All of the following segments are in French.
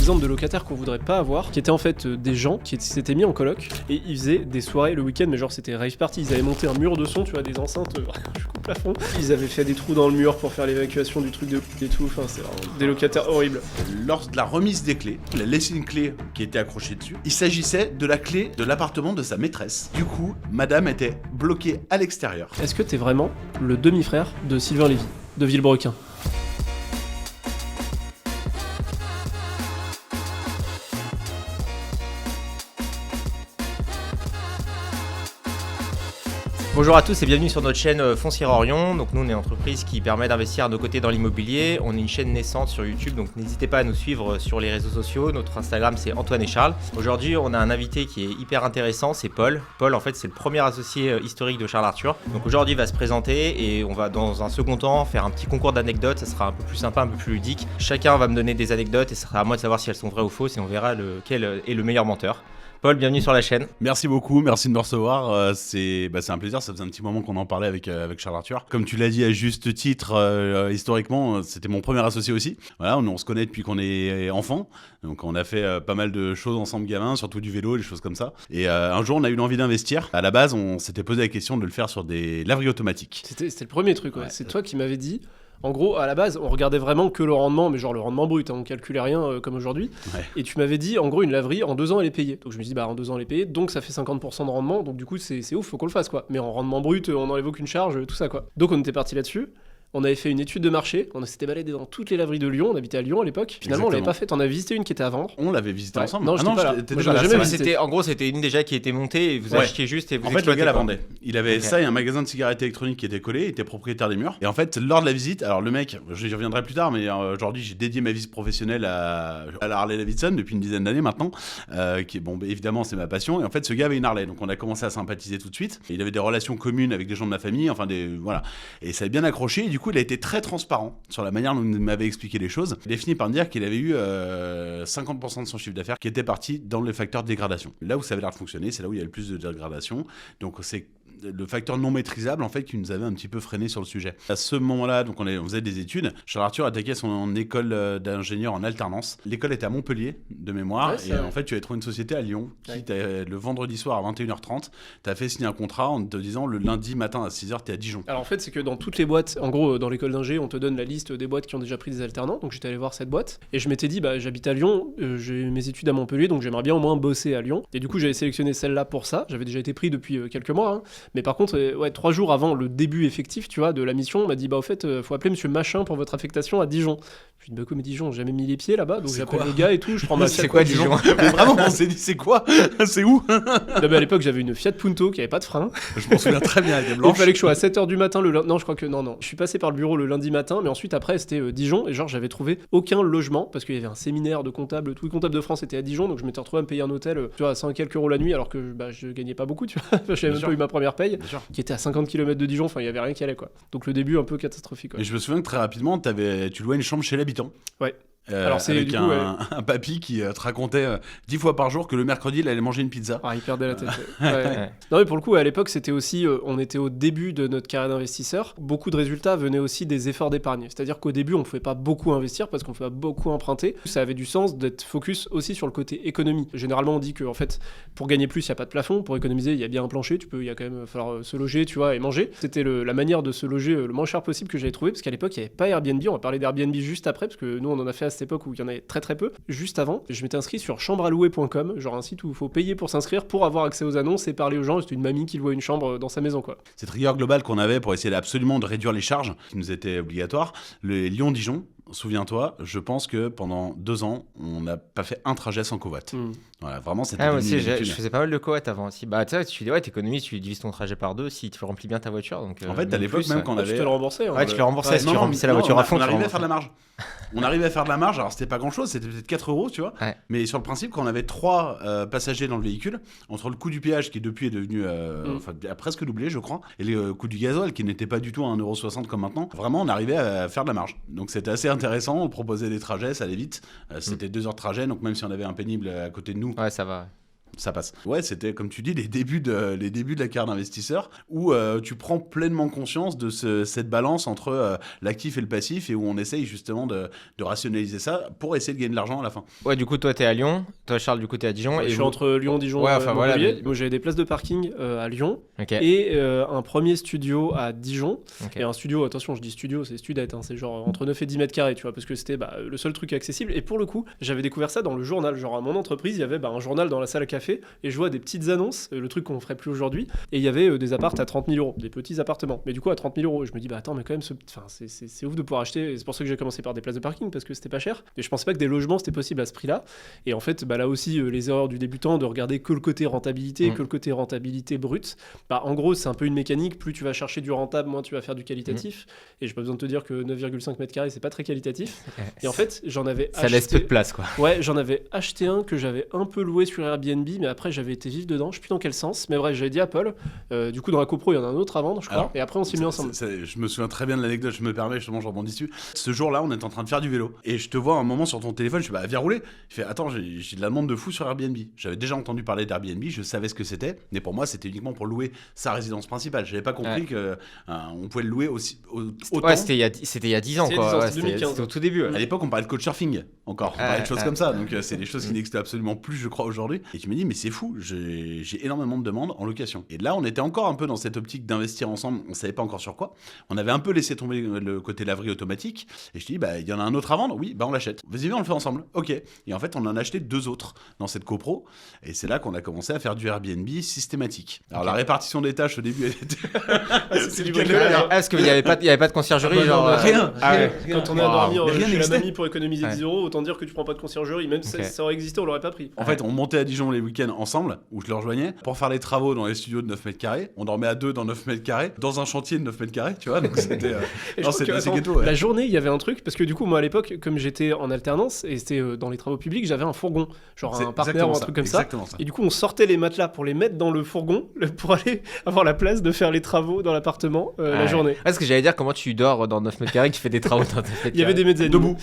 exemple de locataires qu'on voudrait pas avoir, qui étaient en fait des gens qui s'étaient mis en coloc et ils faisaient des soirées le week-end, mais genre c'était rave party. Ils avaient monté un mur de son, tu vois, des enceintes jusqu'au plafond. Ils avaient fait des trous dans le mur pour faire l'évacuation du truc de et tout. Enfin, c'est vraiment des locataires horribles. Lors de la remise des clés, il a laissé une clé qui était accrochée dessus. Il s'agissait de la clé de l'appartement de sa maîtresse. Du coup, madame était bloquée à l'extérieur. Est-ce que t'es vraiment le demi-frère de Sylvain Lévy, de Villebrequin? Bonjour à tous et bienvenue sur notre chaîne Foncière Orion. Donc nous on est une entreprise qui permet d'investir à nos côtés dans l'immobilier. On est une chaîne naissante sur YouTube, donc n'hésitez pas à nous suivre sur les réseaux sociaux. Notre Instagram c'est Antoine et Charles. Aujourd'hui on a un invité qui est hyper intéressant, c'est Paul. Paul en fait c'est le premier associé historique de Charles Arthur. Donc aujourd'hui il va se présenter et on va dans un second temps faire un petit concours d'anecdotes. Ça sera un peu plus sympa, un peu plus ludique. Chacun va me donner des anecdotes et ce sera à moi de savoir si elles sont vraies ou fausses et on verra lequel est le meilleur menteur. Paul, bienvenue sur la chaîne. Merci beaucoup, merci de me recevoir. C'est un plaisir, ça faisait un petit moment qu'on en parlait avec Charles Arthur. Comme tu l'as dit à juste titre, historiquement, c'était mon premier associé aussi. Voilà, on se connaît depuis qu'on est enfant. Donc on a fait pas mal de choses ensemble gamin, surtout du vélo, des choses comme ça. Et un jour, on a eu l'envie d'investir. À la base, on s'était posé la question de le faire sur des laveries automatiques. C'était le premier truc, ouais. C'est toi qui m'avais dit. En gros, à la base, on regardait vraiment que le rendement, mais genre le rendement brut, hein, on calculait rien comme aujourd'hui. Ouais. Et tu m'avais dit, en gros, une laverie, en 2 ans, elle est payée. Donc je me suis dit, en 2 ans, elle est payée, donc ça fait 50% de rendement, donc du coup, c'est ouf, faut qu'on le fasse, quoi. Mais en rendement brut, on n'enlève aucune charge, tout ça, quoi. Donc on était parti là-dessus. On avait fait une étude de marché, on s'était baladé dans toutes les laveries de Lyon, on habitait à Lyon à l'époque. Finalement, on l'avait pas faite, on a visité une qui était à vendre. On l'avait visité ensemble. Non, j'étais déjà jamais visité. En gros, c'était une déjà qui était montée et vous achetiez juste et vous en fait, le gars la vendait. Il avait ça et un magasin de cigarettes électroniques qui était collé, il était propriétaire des murs. Et en fait, lors de la visite, alors le mec, j'y reviendrai plus tard, mais aujourd'hui, j'ai dédié ma vie professionnelle à la Harley Davidson depuis une dizaine d'années maintenant, qui est, évidemment, c'est ma passion. Et en fait, ce gars avait une Harley, donc on a commencé à sympathiser tout de suite. Et il avait des relations communes avec des gens de ma famille, voilà. Et ça a bien accroché, et du coup, il a été très transparent sur la manière dont il m'avait expliqué les choses. Il a fini par me dire qu'il avait eu 50% de son chiffre d'affaires qui était parti dans le facteur de dégradation. Là où ça avait l'air de fonctionner, c'est là où il y a le plus de dégradation. Donc c'est le facteur non maîtrisable en fait qui nous avait un petit peu freiné sur le sujet. À ce moment-là, donc on faisait des études. Charles Arthur attaquait son école d'ingénieur en alternance. L'école était à Montpellier de mémoire et en fait tu avais trouvé une société à Lyon qui le vendredi soir à 21h30 t'as fait signer un contrat en te disant le lundi matin à 6h t'es à Dijon. Alors en fait c'est que dans toutes les boîtes, en gros dans l'école d'ingé on te donne la liste des boîtes qui ont déjà pris des alternants, donc j'étais allé voir cette boîte et je m'étais dit j'habite à Lyon, j'ai mes études à Montpellier donc j'aimerais bien au moins bosser à Lyon et du coup j'avais sélectionné celle-là pour ça. J'avais déjà été pris depuis quelques mois hein. Mais par contre 3 jours avant le début effectif, tu vois, de la mission, on m'a dit au fait, faut appeler monsieur Machin pour votre affectation à Dijon. Je lui ai dit mais Dijon, j'ai jamais mis les pieds là-bas, donc j'appelle le gars et tout, je prends ma Fiat. C'est quoi Dijon? Mais vraiment, on s'est dit c'est quoi? C'est où? Non, mais à l'époque, j'avais une Fiat Punto qui avait pas de frein. Je m'en souviens très bien, elle était blanche. Il fallait que je sois à 7h du matin non, je crois que non. Je suis passé par le bureau le lundi matin, mais ensuite après c'était Dijon et genre j'avais trouvé aucun logement parce qu'il y avait un séminaire de comptables, tous les comptables de France étaient à Dijon, donc je m'étais retrouvé à me payer un hôtel, tu vois, à 100 quelques euros la nuit alors que je gagnais pas beaucoup, tu vois. J'avais même pas eu ma première paye qui était à 50 km de Dijon, enfin il y avait rien qui allait quoi. Donc le début un peu catastrophique quoi. Et je me souviens que très rapidement tu louais une chambre chez l'habitant. Ouais. Alors c'est avec un papy qui te racontait 10 fois par jour que le mercredi il allait manger une pizza. Il perdait la tête. Ouais. Non mais pour le coup à l'époque c'était aussi on était au début de notre carrière d'investisseur. Beaucoup de résultats venaient aussi des efforts d'épargne. C'est-à-dire qu'au début on pouvait pas beaucoup investir parce qu'on pouvait pas beaucoup emprunter. Ça avait du sens d'être focus aussi sur le côté économie. Généralement on dit que en fait pour gagner plus il y a pas de plafond, pour économiser il y a bien un plancher. Il y a quand même falloir se loger tu vois et manger. C'était la manière de se loger le moins cher possible que j'avais trouvé parce qu'à l'époque il y avait pas Airbnb. On va parler d'Airbnb juste après parce que nous on en a fait à cette époque où il y en avait très très peu. Juste avant, je m'étais inscrit sur chambrealouer.com, genre un site où il faut payer pour s'inscrire pour avoir accès aux annonces et parler aux gens. C'était une mamie qui louait une chambre dans sa maison quoi. Cette rigueur globale qu'on avait pour essayer absolument de réduire les charges qui nous étaient obligatoires. Le Lyon-Dijon, souviens-toi, je pense que pendant 2 ans, on n'a pas fait un trajet sans covoit. Voilà, vraiment, c'était moi aussi, je faisais pas mal de covoit avant aussi. Tu sais, tu dis, t'économises, tu divises ton trajet par 2 si tu remplis bien ta voiture. Donc, en fait, à l'époque, même quand on avait. Tu te le remboursais. Ouais, tu le remboursais si tu remplissais la voiture à fond. On arrivait à faire de la marge. On arrivait à faire de la marge, alors c'était pas grand chose, c'était peut-être 4 euros, tu vois. Ouais. Mais sur le principe, quand on avait 3 passagers dans le véhicule, entre le coût du péage qui depuis est devenu a presque doublé, je crois, et le coût du gasoil qui n'était pas du tout à 1,60€ comme maintenant, vraiment on arrivait à faire de la marge. Donc c'était assez intéressant, on proposait des trajets, ça allait vite. C'était 2 heures de trajet, donc même si on avait un pénible à côté de nous. Ouais, ça va. ça passe. Ouais, c'était comme tu dis les débuts de la carrière d'investisseur où tu prends pleinement conscience de cette balance entre l'actif et le passif et où on essaye justement de rationaliser ça pour essayer de gagner de l'argent à la fin. Ouais, du coup, toi, t'es à Lyon. Toi, Charles, du coup, t'es à Dijon. Je suis entre Lyon, Dijon, ouais, enfin, voilà, mais... Moi, j'avais des places de parking à Lyon okay. et un premier studio à Dijon. Okay. Et un studio, attention, je dis studio, c'est studette, hein, c'est genre entre 9 et 10 mètres carrés, tu vois, parce que c'était le seul truc accessible. Et pour le coup, j'avais découvert ça dans le journal. Genre, à mon entreprise, il y avait un journal dans la salle à café et je vois des petites annonces, le truc qu'on ferait plus aujourd'hui. Et il y avait des appartes à 30 000 euros, des petits appartements. Mais du coup, à 30 000 euros, je me dis, attends, mais quand même, c'est ouf de pouvoir acheter. Et c'est pour ça que j'ai commencé par des places de parking, parce que c'était pas cher. Mais je pensais pas que des logements, c'était possible à ce prix-là. Et en fait, là aussi, les erreurs du débutant de regarder que le côté rentabilité, que le côté rentabilité brute. En gros, c'est un peu une mécanique. Plus tu vas chercher du rentable, moins tu vas faire du qualitatif. Et j'ai pas besoin de te dire que 9,5 mètres carrés, c'est pas très qualitatif. Et en fait, j'en avais acheté... Ça laisse peu de place, quoi. Ouais, j'en avais acheté un que j'avais un peu loué sur Airbnb, mais après, j'avais été vif dedans. Je sais plus dans quel sens. Mais bref, j'avais dit à Paul. Du coup, dans la copro, il y en a un autre à vendre, je crois. Alors, et après, on s'est mis ensemble. Je me souviens très bien de l'anecdote, je me permets, justement, je rebondis dessus. Ce jour-là, on est en train de faire du vélo. Et je te vois un moment sur ton téléphone, je fais, viens rouler. Je fais, attends, j'ai de la demande de fou sur Airbnb. J'avais déjà entendu parler d'Airbnb, je savais ce que c'était. Mais pour moi, c'était uniquement pour louer sa résidence principale. J'avais pas compris qu'on pouvait le louer aussi autant. Ouais, c'était il y a 10 ans, quoi. C'était au tout début. À l'époque, on parlait de couchsurfing encore. On parlait de choses comme ça. Donc, c'est des choses qui n'existent absolument plus, je crois, aujourd'hui. Et tu me dis, mais c'est fou, j'ai énormément de demandes en location. Et là, on était encore un peu dans cette optique d'investir ensemble. On savait pas encore sur quoi. On avait un peu laissé tomber le côté laverie automatique. Et je te dis, il y en a un autre à vendre. Oui, on l'achète. Vas-y, viens, on le fait ensemble. Ok. Et en fait, on en a acheté 2 autres dans cette copro. Et c'est là qu'on a commencé à faire du Airbnb systématique. Alors, la répartition des tâches au début, elle était... c'est du bricolage. Est-ce qu'il n'y avait pas de conciergerie, genre... Rien. Quand on est à dormir chez la mamie pour économiser 10 euros, autant dire que tu prends pas de conciergerie. Même si ça aurait existé, on l'aurait pas pris. En fait, on montait à Dijon les week-ends ensemble, où je le rejoignais, pour faire les travaux dans les studios de 9 mètres carrés. On dormait à 2 dans 9 mètres carrés, dans un chantier de 9 mètres carrés, tu vois. Donc c'était assez ghetto. Ouais. La journée, il y avait un truc, parce que du coup, moi à l'époque, comme j'étais en alternance et c'était dans les travaux publics, j'avais un fourgon, genre un partenaire ou un truc comme ça. Et du coup, on sortait les matelas pour les mettre dans le fourgon pour aller avoir la place de faire les travaux dans l'appartement la journée. Est-ce que j'allais dire comment tu dors dans 9 mètres carrés, que tu fais des travaux dans 9 mètres carrés? Il y avait des mezzanines. Debout.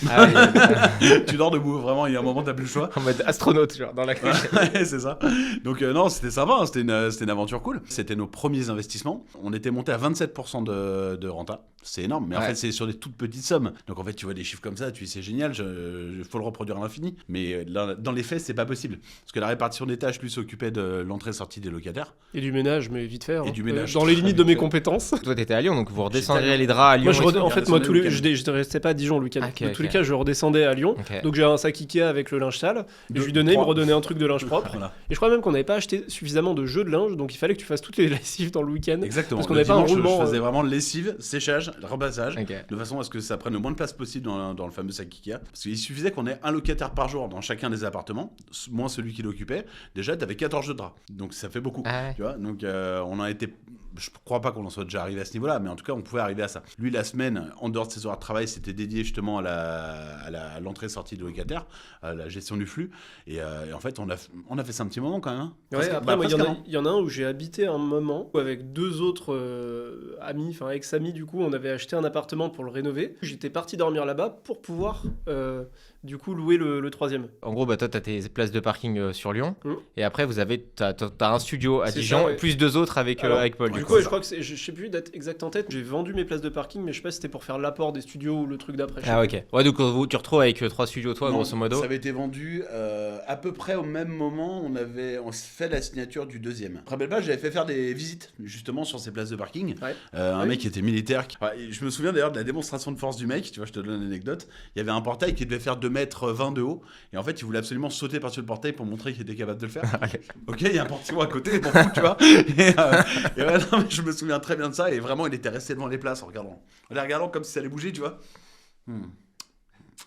Tu dors debout, vraiment, il y a un moment, t'as plus le choix. En mode astronaute, genre, dans la couche. Ouais, c'est ça. Donc non, c'était sympa, hein, c'était une aventure cool. C'était nos premiers investissements. On était monté à 27% de renta. C'est énorme, mais en fait, c'est sur des toutes petites sommes. Donc en fait, tu vois des chiffres comme ça, tu dis c'est génial, faut le reproduire à l'infini. Mais dans les faits, c'est pas possible. Parce que la répartition des tâches, lui, s'occupait de l'entrée-sortie des locataires. Et du ménage, mais vite fait. Et du ménage. Dans les limites de mes compétences. Toi, t'étais à Lyon, donc vous redescendriez les draps à Lyon. Moi, je restais pas à Dijon le week-end. Dans tous les cas, je redescendais à Lyon. Donc j'ai un sac Ikea avec le linge sale. Et je lui donnais, il me redonnait un truc de linge propre. Voilà. Et je crois même qu'on n'avait pas acheté suffisamment de jeux de linge, donc il fallait que tu fasses toutes les lessives dans le week-end. Exactement. Parce qu'on n'avait pas un roulement. Je faisais vraiment lessive, séchage, repassage, de façon à ce que ça prenne le moins de place possible dans le fameux sac Ikea. Parce qu'il suffisait qu'on ait un locataire par jour dans chacun des appartements, moins celui qui l'occupait. Déjà, t'avais 14 jeux de draps. Donc ça fait beaucoup. Tu vois, donc on a été. Je crois pas qu'on en soit déjà arrivé à ce niveau-là, mais en tout cas, on pouvait arriver à ça. Lui, la semaine, en dehors de ses horaires de travail, c'était dédié justement à l'entrée-sortie de locataires, à la gestion du flux. Et en fait, on a fait ça un petit moment quand même. Hein. Ouais, après, il y en a un où j'ai habité un moment avec 2 autres amis, enfin ex-amis du coup, on avait acheté un appartement pour le rénover. J'étais parti dormir là-bas pour pouvoir du coup louer le 3e. En gros, toi, t'as tes places de parking sur Lyon, et après, t'as un studio à Dijon, ça, plus 2 autres avec Paul. Du coup, je crois que je sais plus date exacte en tête. J'ai vendu mes places de parking, mais je sais pas si c'était pour faire l'apport des studios ou le truc d'après. Ah ok. Ouais, donc tu retrouves avec 3 studios, toi, grosso modo. Ça avait été vendu à peu près au même moment. On fait la signature du 2e. Rappelle pas, j'avais fait faire des visites justement sur ces places de parking. Un mec qui était militaire. Je me souviens d'ailleurs de la démonstration de force du mec. Tu vois, je te donne l'anecdote. Il y avait un portail qui devait faire 2,20 m de haut, et en fait, il voulait absolument sauter par-dessus le portail pour montrer qu'il était capable de le faire. Ok, il y a un portillon à côté, pour fou, tu vois. Et ouais, non, mais je me souviens très bien de ça, et vraiment, il était resté devant les places en les regardant comme si ça allait bouger, tu vois.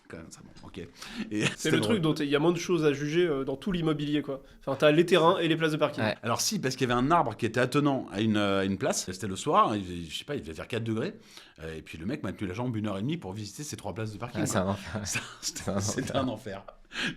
Quand même, ça bon, ok. Et c'est le truc dont il y a moins de choses à juger dans tout l'immobilier, quoi. Enfin, t'as les terrains et les places de parking. Ouais. Alors si, parce qu'il y avait un arbre qui était attenant à une place. C'était le soir, je sais pas, il devait faire 4 degrés. Et puis le mec m'a tenu la jambe 1h30 pour visiter ces 3 places de parking. C'est un enfer. C'était un enfer.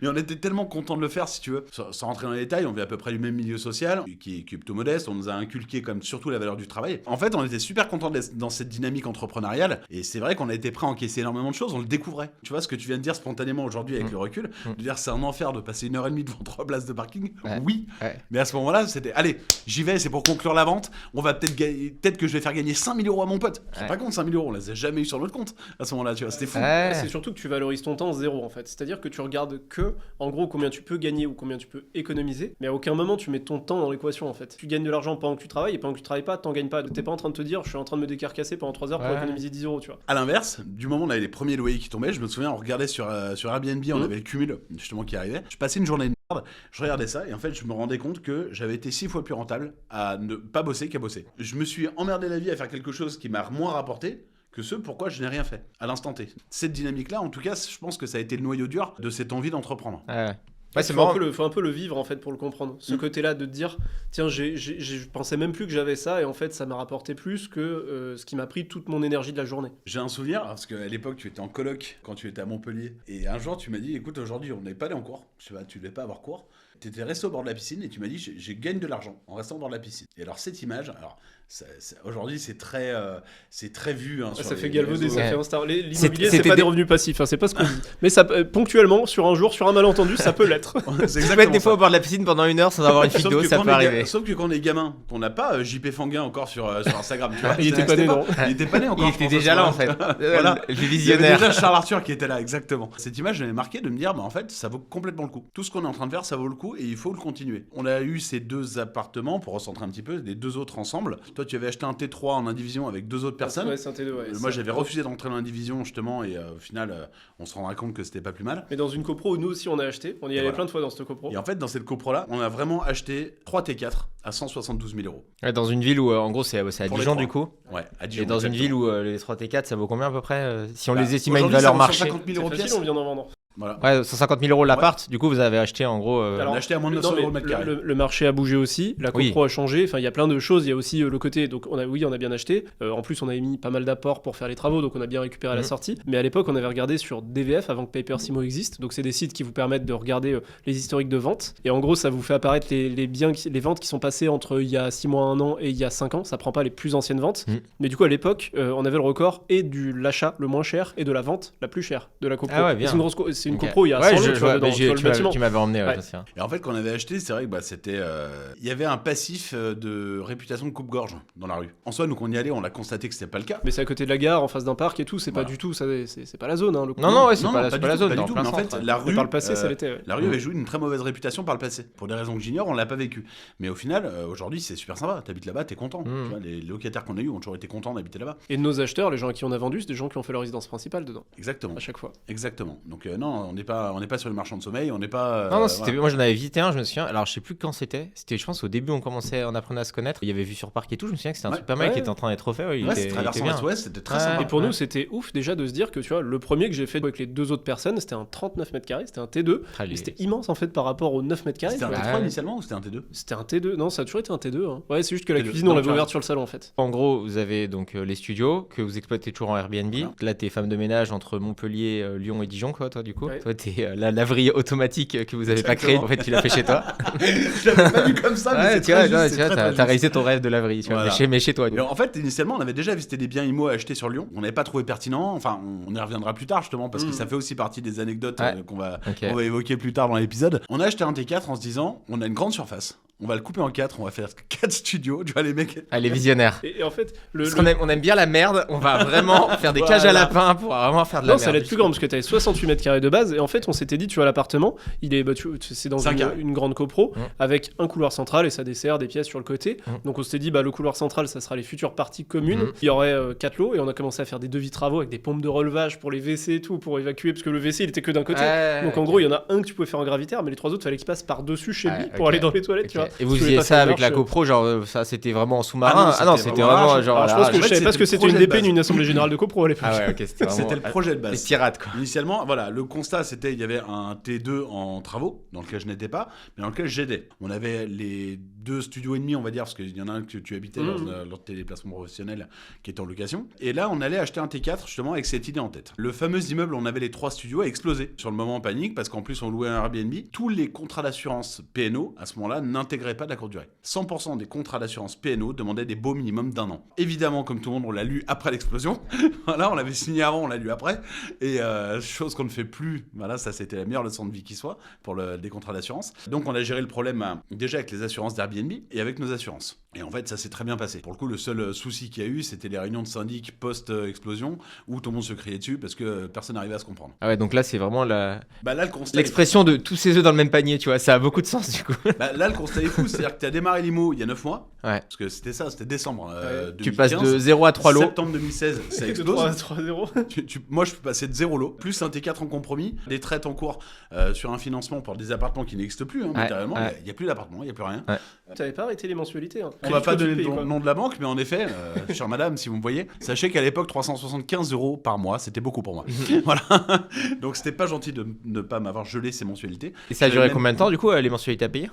Mais on était tellement contents de le faire, si tu veux. Sans rentrer dans les détails, on vit à peu près du même milieu social, qui est plutôt modeste. On nous a inculqué comme surtout la valeur du travail. En fait, on était super contents d'être dans cette dynamique entrepreneuriale. Et c'est vrai qu'on a été prêt à encaisser énormément de choses. On le découvrait. Tu vois ce que tu viens de dire spontanément aujourd'hui avec le recul, de dire c'est un enfer de passer 1h30 devant 3 places de parking. Oui. Mais à ce moment-là, c'était allez, j'y vais, c'est pour conclure la vente. On va peut-être que je vais faire gagner 5 000 euros à mon pote. Je me rends pas compte, 5 000 euros, on les a jamais eu sur notre compte à ce moment-là. Tu vois, c'était fou. C'est surtout que tu valorises ton temps zéro en fait. C'est-à-dire que tu regardes que, en gros, combien tu peux gagner ou combien tu peux économiser, mais à aucun moment tu mets ton temps dans l'équation en fait. Tu gagnes de l'argent pendant que tu travailles et pendant que tu travailles pas, t'en gagnes pas. T'es pas en train de te dire, je suis en train de me décarcasser pendant 3 heures pour économiser 10 euros, tu vois. À l'inverse, du moment où on avait les premiers loyers qui tombaient, je me souviens, on regardait sur Airbnb, on avait le cumul justement qui arrivait. Je passais une journée de merde, je regardais ça et en fait, je me rendais compte que j'avais été 6 fois plus rentable à ne pas bosser qu'à bosser. Je me suis emmerdé la vie à faire quelque chose qui m'a moins rapporté que ce pourquoi je n'ai rien fait à l'instant T. Cette dynamique-là, en tout cas, je pense que ça a été le noyau dur de cette envie d'entreprendre. C'est marrant. Faut un peu le vivre en fait pour le comprendre. Ce côté-là de te dire, tiens, je pensais même plus que j'avais ça et en fait ça m'a rapporté plus que ce qui m'a pris toute mon énergie de la journée. J'ai un souvenir parce qu'à l'époque tu étais en coloc quand tu étais à Montpellier et un jour tu m'as dit, écoute, aujourd'hui on n'est pas allé en cours. Je sais pas, tu devais pas avoir cours. Tu étais resté au bord de la piscine et tu m'as dit, je gagne de l'argent en restant au bord de la piscine. Et alors cette image, aujourd'hui c'est très vu. Hein, ça fait galvauder, ça fait Insta. L'immobilier c'est pas des revenus passifs, hein, c'est pas ce qu'on dit. Mais ça, ponctuellement, sur un jour, sur un malentendu, ça peut l'être. C'est exactement des fois au bord de la piscine pendant 1 heure sans avoir une fiche d'eau, ça peut arriver. Sauf que quand on est gamin, on n'a pas JP Fanguin encore sur Instagram. Tu vois, il était pas né, non. Il était pas né encore. Il était déjà là en fait. Voilà. Le visionnaire. Il y avait déjà Charles Arthur qui était là, exactement. Cette image m'avait marqué de me dire, en fait, ça vaut complètement le coup. Tout ce qu'on est en train de faire, ça vaut le coup et il faut le continuer. On a eu ces 2 appartements, pour recentrer un petit peu, les 2 autres ensemble. Toi, tu avais acheté un T3 en indivision avec 2 autres personnes. Ouais, c'est un T2, ouais. Moi, j'avais refusé d'entrer dans l'indivision justement et au final, on se rendra compte que c'était pas plus mal. Mais dans une copro, nous aussi, on a acheté. On y allait plein de fois dans cette copro. Et en fait, dans cette copro-là, on a vraiment acheté 3 T4 à 172 000 euros. Ouais, dans une ville où, en gros, c'est à Dijon du coup. Ouais, à Dijon. Et dans une ville où les 3 T4, ça vaut combien à peu près si on les estime à une aujourd'hui, valeur ça vaut marché 150 000 euros pièce. On vient d'en vendre. Voilà. Ouais, 150 000 euros l'appart, du coup vous avez acheté en gros. On a acheté à moins de 900 euros le mètre carré. Le marché a bougé aussi, la copro a changé, enfin il y a plein de choses, il y a aussi le côté, donc on a bien acheté, en plus on avait mis pas mal d'apports pour faire les travaux, donc on a bien récupéré à la sortie, mais à l'époque on avait regardé sur DVF avant que Papersimo existe, donc c'est des sites qui vous permettent de regarder les historiques de vente, et en gros ça vous fait apparaître les ventes qui sont passées entre il y a 6 mois, 1 an et il y a 5 ans, ça prend pas les plus anciennes ventes, mais du coup à l'époque on avait le record et de l'achat le moins cher et de la vente la plus chère de la copro. Ah ouais, c'est une copro, il y a 100 tu m'avais emmené, ouais. Et en fait, quand on avait acheté, c'est vrai que c'était. Il y avait un passif de réputation de coupe-gorge dans la rue. En soi, nous, qu'on y allait, on l'a constaté que c'était pas le cas. Mais c'est à côté de la gare, en face d'un parc et tout, c'est pas du tout, c'est pas la zone. Hein, le non, c'est pas la zone. Pas du tout, mais en fait, la rue. Par le passé, ça l'était. La rue avait joué une très mauvaise réputation par le passé. Pour des raisons que j'ignore, on l'a pas vécu. Mais au final, aujourd'hui, c'est super sympa. T'habites là-bas, t'es content. Tu vois, les locataires qu'on a eu ont toujours été contents d'habiter là-bas. Et nos acheteurs, les gens à qui on a vendu, c'est des gens qui ont fait leur résidence principale dedans. Exactement. À chaque fois. Exactement. Donc, non, on n'est pas sur le marchand de sommeil, on n'est pas. Non, moi j'en avais visité un, je me souviens. Alors je sais plus quand c'était. C'était, je pense, au début, on apprenait à se connaître. Il y avait vu sur Parc et tout. Je me souviens que c'était un truc pas mal qui était en train d'être refait. C'est traversant l'Ouest, c'était très sympa. Et pour nous, c'était ouf déjà de se dire que tu vois, le premier que j'ai fait avec les 2 autres personnes, c'était un 39 mètres carrés, c'était un T2. Et c'était immense en fait par rapport aux 9 mètres carrés. C'était un T3 initialement ou c'était un T2 ? C'était un T2. Non, ça a toujours été un T2. Hein. Ouais, c'est juste que la cuisine, on l'avait ouverte sur le salon en fait. En gros, vous avez donc les studios que vous exploitez toujours en Airbnb. Voilà. Là, t'es femme de ménage entre Montpellier, Lyon et Dijon, quoi, toi, du coup. Ouais. Toi, t'es la laverie automatique que vous avez pas créée. En fait, tu l'as fait chez toi. Je l'avais pas vu comme ça, mais tu vois, t'as réalisé ton rêve de laverie, tu vois, mais chez toi. En fait, initialement, on avait déjà visité des biens IMO à acheter sur Lyon. On n'avait pas trouvé pertinent. Enfin, on y reviendra plus tard, justement, parce que ça fait aussi partie des anecdotes qu'on va évoquer plus tard dans l'épisode. On a acheté un T4 en se disant, on a une grande surface. On va le couper en 4, on va faire 4 studios, tu vois les mecs. Les visionnaires. Et en fait, on aime bien la merde, on va vraiment faire des cages à lapins pour vraiment faire de la merde. Non, ça allait être plus grand parce que t'avais 68 mètres carrés de base et en fait, on s'était dit, tu vois, l'appartement, c'est dans une grande copro avec un couloir central et ça dessert des pièces sur le côté. Donc on s'était dit, le couloir central, ça sera les futures parties communes. Il y aurait 4 lots et on a commencé à faire des devis travaux avec des pompes de relevage pour les WC et tout, pour évacuer parce que le WC il était que d'un côté. Donc en gros, il y en a un que tu pouvais faire en gravitaire, mais les 3 autres, fallait qu'ils passent par-dessus chez lui pour aller dans les toilettes, tu vois. vois. Et vous Je voulais faisiez pas ça faire avec une la marche. GoPro, genre ça c'était vraiment en sous-marin. Ah non, c'était c'était vraiment vraiment genre. Alors, je pense que en je fait, savais pas ce que c'était c'était le une projet de DP ni base. une assemblée générale de copro à l'époque. Ah ouais, ok, c'était vraiment. C'était le projet de Les base. pirates quoi. Initialement, voilà, le constat c'était il y avait un T2 en travaux dans lequel je n'étais pas, mais dans lequel j'aidais. On avait les 2 studios et demi, on va dire, parce qu'il y en a un que tu habitais lors de tes déplacements professionnels qui était en location. Et là, on allait acheter un T4 justement avec cette idée en tête. Le fameux immeuble, on avait les 3 studios, a explosé. Sur le moment, en panique, parce qu'en plus, on louait un Airbnb. Tous les contrats d'assurance PNO, à ce moment-là, n'intégraient pas de la courte durée. 100% des contrats d'assurance PNO demandaient des baux minimum d'1 an. Évidemment, comme tout le monde, on l'a lu après l'explosion. Voilà, on l'avait signé avant, on l'a lu après. Et chose qu'on ne fait plus. Voilà, ça c'était la meilleure leçon de vie qui soit pour des contrats d'assurance. Donc on a géré le problème déjà avec les assurances d'Airbnb et avec nos assurances. Et en fait, ça s'est très bien passé. Pour le coup, le seul souci qu'il y a eu, c'était les réunions de syndic post-explosion où tout le monde se criait dessus parce que personne n'arrivait à se comprendre. Ah ouais, donc là c'est vraiment Là, le constat l'expression de tous ces œufs dans le même panier, tu vois, ça a beaucoup de sens du coup. Là, le constat est fou. C'est-à-dire que tu as démarré l'IMO il y a 9 mois. Ouais. Parce que c'était ça, c'était décembre 2015. Tu passes de 0 à 3 lots. Septembre 2016, ça explose. 3-0. Moi, je peux passer de 0 lot, plus un T4 en compromis, des traites en cours sur un financement pour des appartements qui n'existent plus, matériellement. Il n'y a plus d'appartement, il n'y a plus rien. Ouais. Tu n'avais pas arrêté les mensualités. Hein. On va pas donner le nom de la banque, mais en effet, chère madame, si vous me voyez, sachez qu'à l'époque, 375 € par mois, c'était beaucoup pour moi. Voilà. Donc, c'était pas gentil de ne pas m'avoir gelé ces mensualités. Et ça a duré combien de temps du coup les mensualités à payer?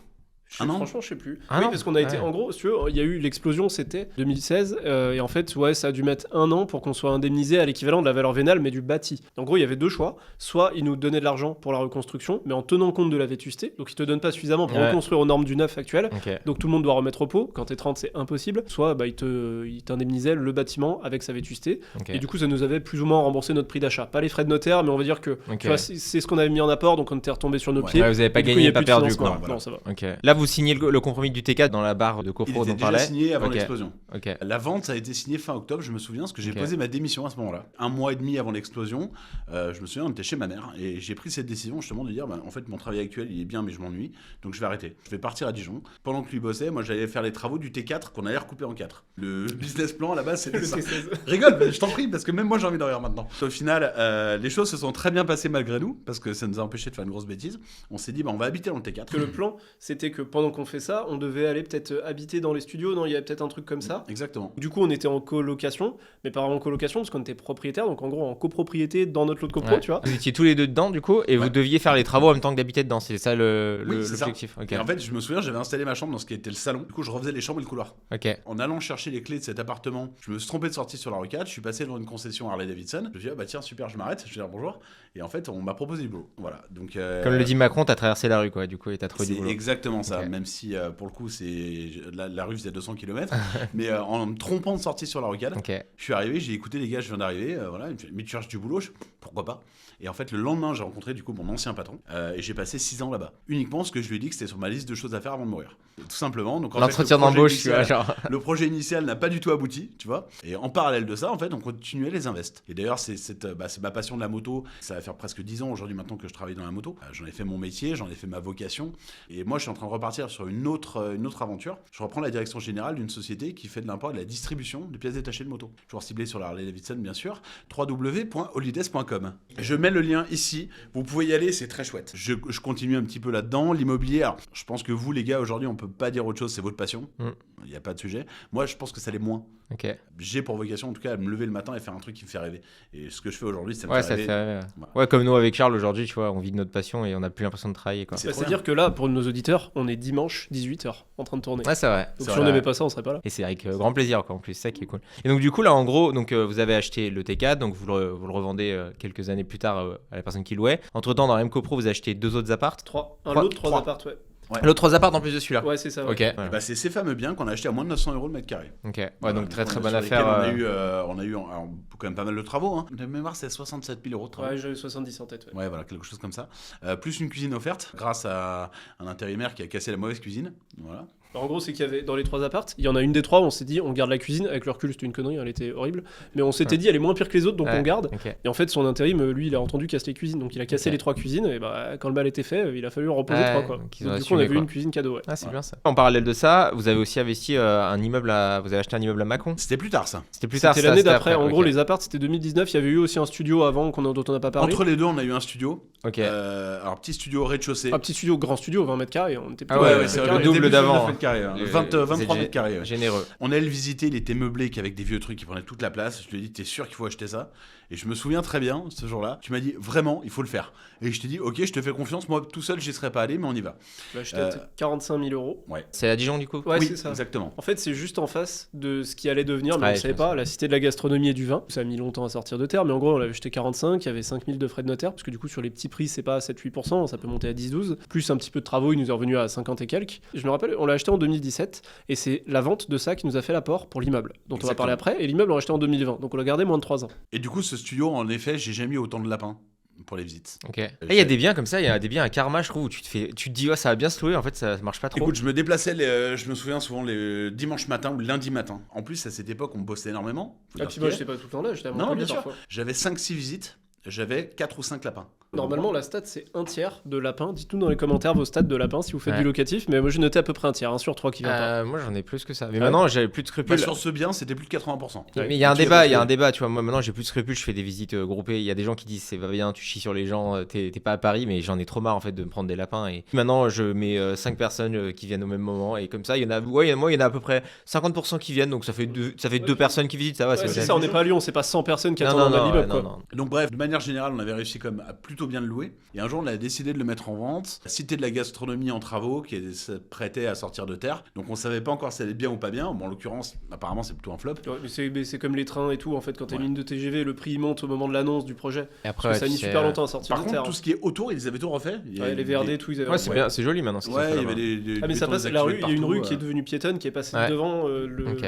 Franchement, je sais plus. Ah oui, non. parce qu'on a été, en gros, si tu veux, il y a eu l'explosion, c'était 2016, et en fait, ouais, ça a dû mettre 1 an pour qu'on soit indemnisé à l'équivalent de la valeur vénale, mais du bâti. En gros, il y avait 2 choix. Soit ils nous donnaient de l'argent pour la reconstruction, mais en tenant compte de la vétusté, donc ils te donnent pas suffisamment pour reconstruire aux normes du neuf actuel. Okay. Donc tout le monde doit remettre au pot. Quand t'es 30, c'est impossible. Soit ils t'indemnisaient le bâtiment avec sa vétusté. Okay. Et du coup, ça nous avait plus ou moins remboursé notre prix d'achat. Pas les frais de notaire, mais on va dire que tu vois, c'est ce qu'on avait mis en apport, donc on était retombé sur nos pieds. Ouais, vous avez pas Et du coup, gagné, il y a pas plus de perdu financement. quoi. Voilà. Non, ça va. Okay. Là, vous signez le compromis du T4 dans la barre de Il copro dont était on déjà parlait. signé avant Ok. l'explosion. Ok. La vente, ça a été signé fin octobre, je me souviens, parce que j'ai Ok. posé ma démission à ce moment-là. 1 mois et demi avant l'explosion, je me souviens, on était chez ma mère, et j'ai pris cette décision justement de dire, en fait, mon travail actuel, il est bien, mais je m'ennuie, donc je vais arrêter. Je vais partir à Dijon. Pendant que lui bossait, moi, j'allais faire les travaux du T4 qu'on allait recouper en 4. Le business plan, à la base, c'était ça. Rigole, je t'en prie, parce que même moi, j'ai envie de rire maintenant. Au final, les choses se sont très bien passées malgré nous, parce que ça nous a empêché de faire une grosse bêtise. On s'est dit, on va habiter dans le T4. Que le plan, c'était que pendant qu'on fait ça, on devait aller peut-être habiter dans les studios. Non, il y avait peut-être un truc comme ça. Exactement. Du coup, on était en colocation, mais pas en colocation parce qu'on était propriétaire, donc en gros en copropriété dans notre lot de copro, Ouais. tu vois. Vous étiez tous les deux dedans du coup et vous deviez faire les travaux en même temps que d'habiter dedans. C'est ça Oui, c'est ça. l'objectif. Ok. Et en fait, je me souviens, j'avais installé ma chambre dans ce qui était le salon. Du coup, je refaisais les chambres et le couloir. Ok. En allant chercher les clés de cet appartement, je me suis trompé de sortie sur la rocade. Je suis passé devant une concession Harley Davidson. Je me suis dit, tiens, super, je m'arrête. Je vais dire bonjour. Et en fait, on m'a proposé du boulot. Voilà. Donc, Comme le dit Macron, t'as traversé la rue quoi. Du coup, et t'as trouvé du c'est boulot. exactement ça. Ok. Même si pour le coup, la rue faisait 200 km. Mais en me trompant de sortie sur la rocade, Ok. je suis arrivé, j'ai écouté les gars, je viens d'arriver. Voilà, il me fait, mais tu cherches du boulot? Pourquoi pas? Et en fait, le lendemain, j'ai rencontré du coup mon ancien patron et j'ai passé 6 ans là-bas. Uniquement parce que je lui ai dit que c'était sur ma liste de choses à faire avant de mourir. Tout simplement. Donc, en fait, L'entretien le projet d'embauche, tu vois, initial- genre. Le projet initial n'a pas du tout abouti, tu vois. Et en parallèle de ça, en fait, on continuait les invests. Et d'ailleurs, c'est ma passion de la moto. Ça va faire presque 10 ans aujourd'hui maintenant que je travaille dans la moto. J'en ai fait mon métier, j'en ai fait ma vocation. Et moi, je suis en train de repartir sur une autre aventure. Je reprends la direction générale d'une société qui fait de l'import et de la distribution de pièces détachées de moto. Toujours ciblé sur la Harley Davidson, bien sûr. www.holidays.com. Je mets le lien ici. Vous pouvez y aller, c'est très chouette. Je continue un petit peu là-dedans. L'immobilier, alors, je pense que vous, les gars, aujourd'hui, on peut pas dire autre chose, c'est votre passion. Il n'y a pas de sujet. Moi, je pense que ça l'est moins. Ok. J'ai pour vocation, en tout cas, à me lever le matin et faire un truc qui me fait rêver. Et ce que je fais aujourd'hui, ça me Ouais, fait ça te rêver. fait rêver. Voilà. Ouais, comme nous avec Charles aujourd'hui, tu vois, on vit de notre passion et on n'a plus l'impression de travailler quoi. C'est trop C'est-à-dire que là, pour nos auditeurs, on est dimanche 18h en train de tourner. Ouais, c'est vrai. Donc C'est si on vrai. n'aimait pas ça, on serait pas là. Et c'est avec grand plaisir quoi, en plus, c'est ça qui est cool. Et donc du coup là en gros, donc vous avez acheté le T4, donc vous le revendez quelques années plus tard à la personne qui louait. Entre-temps dans la même copro, vous achetez 2 autres appartes. 3. Trois- L'autre, 3 trois. appart, ouais. L'autre 3 appartes en plus de celui-là. Ouais, c'est ça. Ouais. Ok. Et bah, c'est ces fameux biens qu'on a achetés à moins de 900 € le mètre carré. Ok. Ouais, Voilà, donc très très sur bonne lesquels affaire. On a eu alors, quand même pas mal de travaux. Hein. De mémoire, c'est 67 000 € de travaux. Ouais, j'avais 70 en tête. Ouais. Ouais, voilà, quelque chose comme ça. Plus une cuisine offerte grâce à un intérimaire qui a cassé la mauvaise cuisine. Voilà. Alors, en gros, c'est qu'il y avait dans les 3 appartes, il y en a une des 3 où on s'est dit on garde la cuisine. Avec le recul, c'était une connerie, elle était horrible. Mais on s'était dit elle est moins pire que les autres, donc on garde. Okay. Et en fait, son intérim, lui, il a entendu casser les cuisines. Donc il a cassé les 3 cuisines. Et bah, quand le mal était fait, il a fallu reposer 3 quoi. Donc, du coup, on avait une cuisine cadeau. Ouais. Ah, c'est bien ça. En parallèle de ça, vous avez aussi investi un immeuble vous avez acheté un immeuble à Mâcon. C'était plus tard ça. C'était l'année d'après. En gros, les apparts, c'était 2019. Il y avait eu aussi un studio avant dont on n'a pas parlé. Entre les deux, on a eu un studio. Ok. Alors, petit studio au rez-de-chaussée. Un petit studio, grand studio, 20 mètres carrés. On était plus c'est le double d'avant. 23 mètres carrés. Généreux. On allait le visiter, il était meublé qu'avec des vieux trucs qui prenaient toute la place. Je lui ai dit, t'es sûr qu'il faut acheter ça? Et je me souviens très bien, ce jour-là, tu m'as dit, vraiment, il faut le faire. Et je t'ai dit, ok, je te fais confiance, moi tout seul, j'y serais pas allé, mais on y va. Bah, acheté 45 000 euros. Ouais. C'est à Dijon, du coup? Ouais, oui, c'est ça. Exactement. En fait, c'est juste en face de ce qui allait devenir, mais on ne savait pas, la cité de la gastronomie et du vin. Ça a mis longtemps à sortir de terre, mais en gros, on l'avait acheté 45, il y avait 5 000 de frais de notaire, parce que du coup, sur les petits prix, c'est pas 7-8%, ça peut monter à 10-12. Plus un petit peu de travaux, il nous est revenu à 50 et quelques. Je me rappelle, on l'a acheté en 2017, et c'est la vente de ça qui nous a fait l'apport pour l'immeuble, dont on va parler après, et l'immeuble, on l'a acheté en 2020, donc on l'a gardé moins de 3 ans. Et du coup, ce studio, en effet, j'ai jamais eu autant de lapins pour les visites. Ok. Et il y a des biens comme ça, il y a des biens à Karma, je trouve, où tu te dis, ça va bien se louer, en fait, ça marche pas trop. Écoute, je me déplaçais, je me souviens souvent les dimanche matin ou lundi matin. En plus, à cette époque, on bossait énormément. Ah, puis moi, j'étais pas tout le temps là, j'étais à Montpellier. Non, bien sûr. Parfois. J'avais 5-6 visites, j'avais 4 ou 5 lapins. Normalement, la stat, c'est un tiers de lapins. Dites-nous dans les commentaires vos stats de lapins si vous faites du locatif. Mais moi, j'ai noté à peu près un tiers, 1 sur 3 qui vient pas. Moi, j'en ai plus que ça. Mais maintenant, j'avais plus de scrupules. Sur ce bien, c'était plus de 80%. Mais il y a un débat, tu vois. Moi, maintenant, j'ai plus de scrupules, je fais des visites groupées. Il y a des gens qui disent, c'est pas bien, tu chies sur les gens, t'es pas à Paris, mais j'en ai trop marre, en fait, de me prendre des lapins. Et maintenant, je mets 5 personnes qui viennent au même moment. Et comme ça, il y en a à peu près 50% qui viennent. Donc, ça fait 2 personnes qui visitent, ça va. C'est ça, on n'est pas à Lyon, c'est pas 100 personnes qui attendent dans l'immeuble. Donc, bref, de manière générale, on avait réussi quand même à plutôt bien le louer. Et un jour, on a décidé de le mettre en vente. La cité de la gastronomie en travaux qui se prêtait à sortir de terre. Donc on savait pas encore si ça allait bien ou pas bien. Bon, en l'occurrence, apparemment, c'est plutôt un flop. Ouais, mais c'est comme les trains et tout. En fait, quand t'as une ligne de TGV, le prix monte au moment de l'annonce du projet. Et après, ça a mis super longtemps à sortir de terre. Par contre, tout ce qui est autour, ils avaient tout refait. Les VRD, tout, ils avaient c'est bien, c'est joli maintenant. Ouais, il y avait des. Ah, mais ça passe. La rue, il y a une rue qui est devenue piétonne qui est passée devant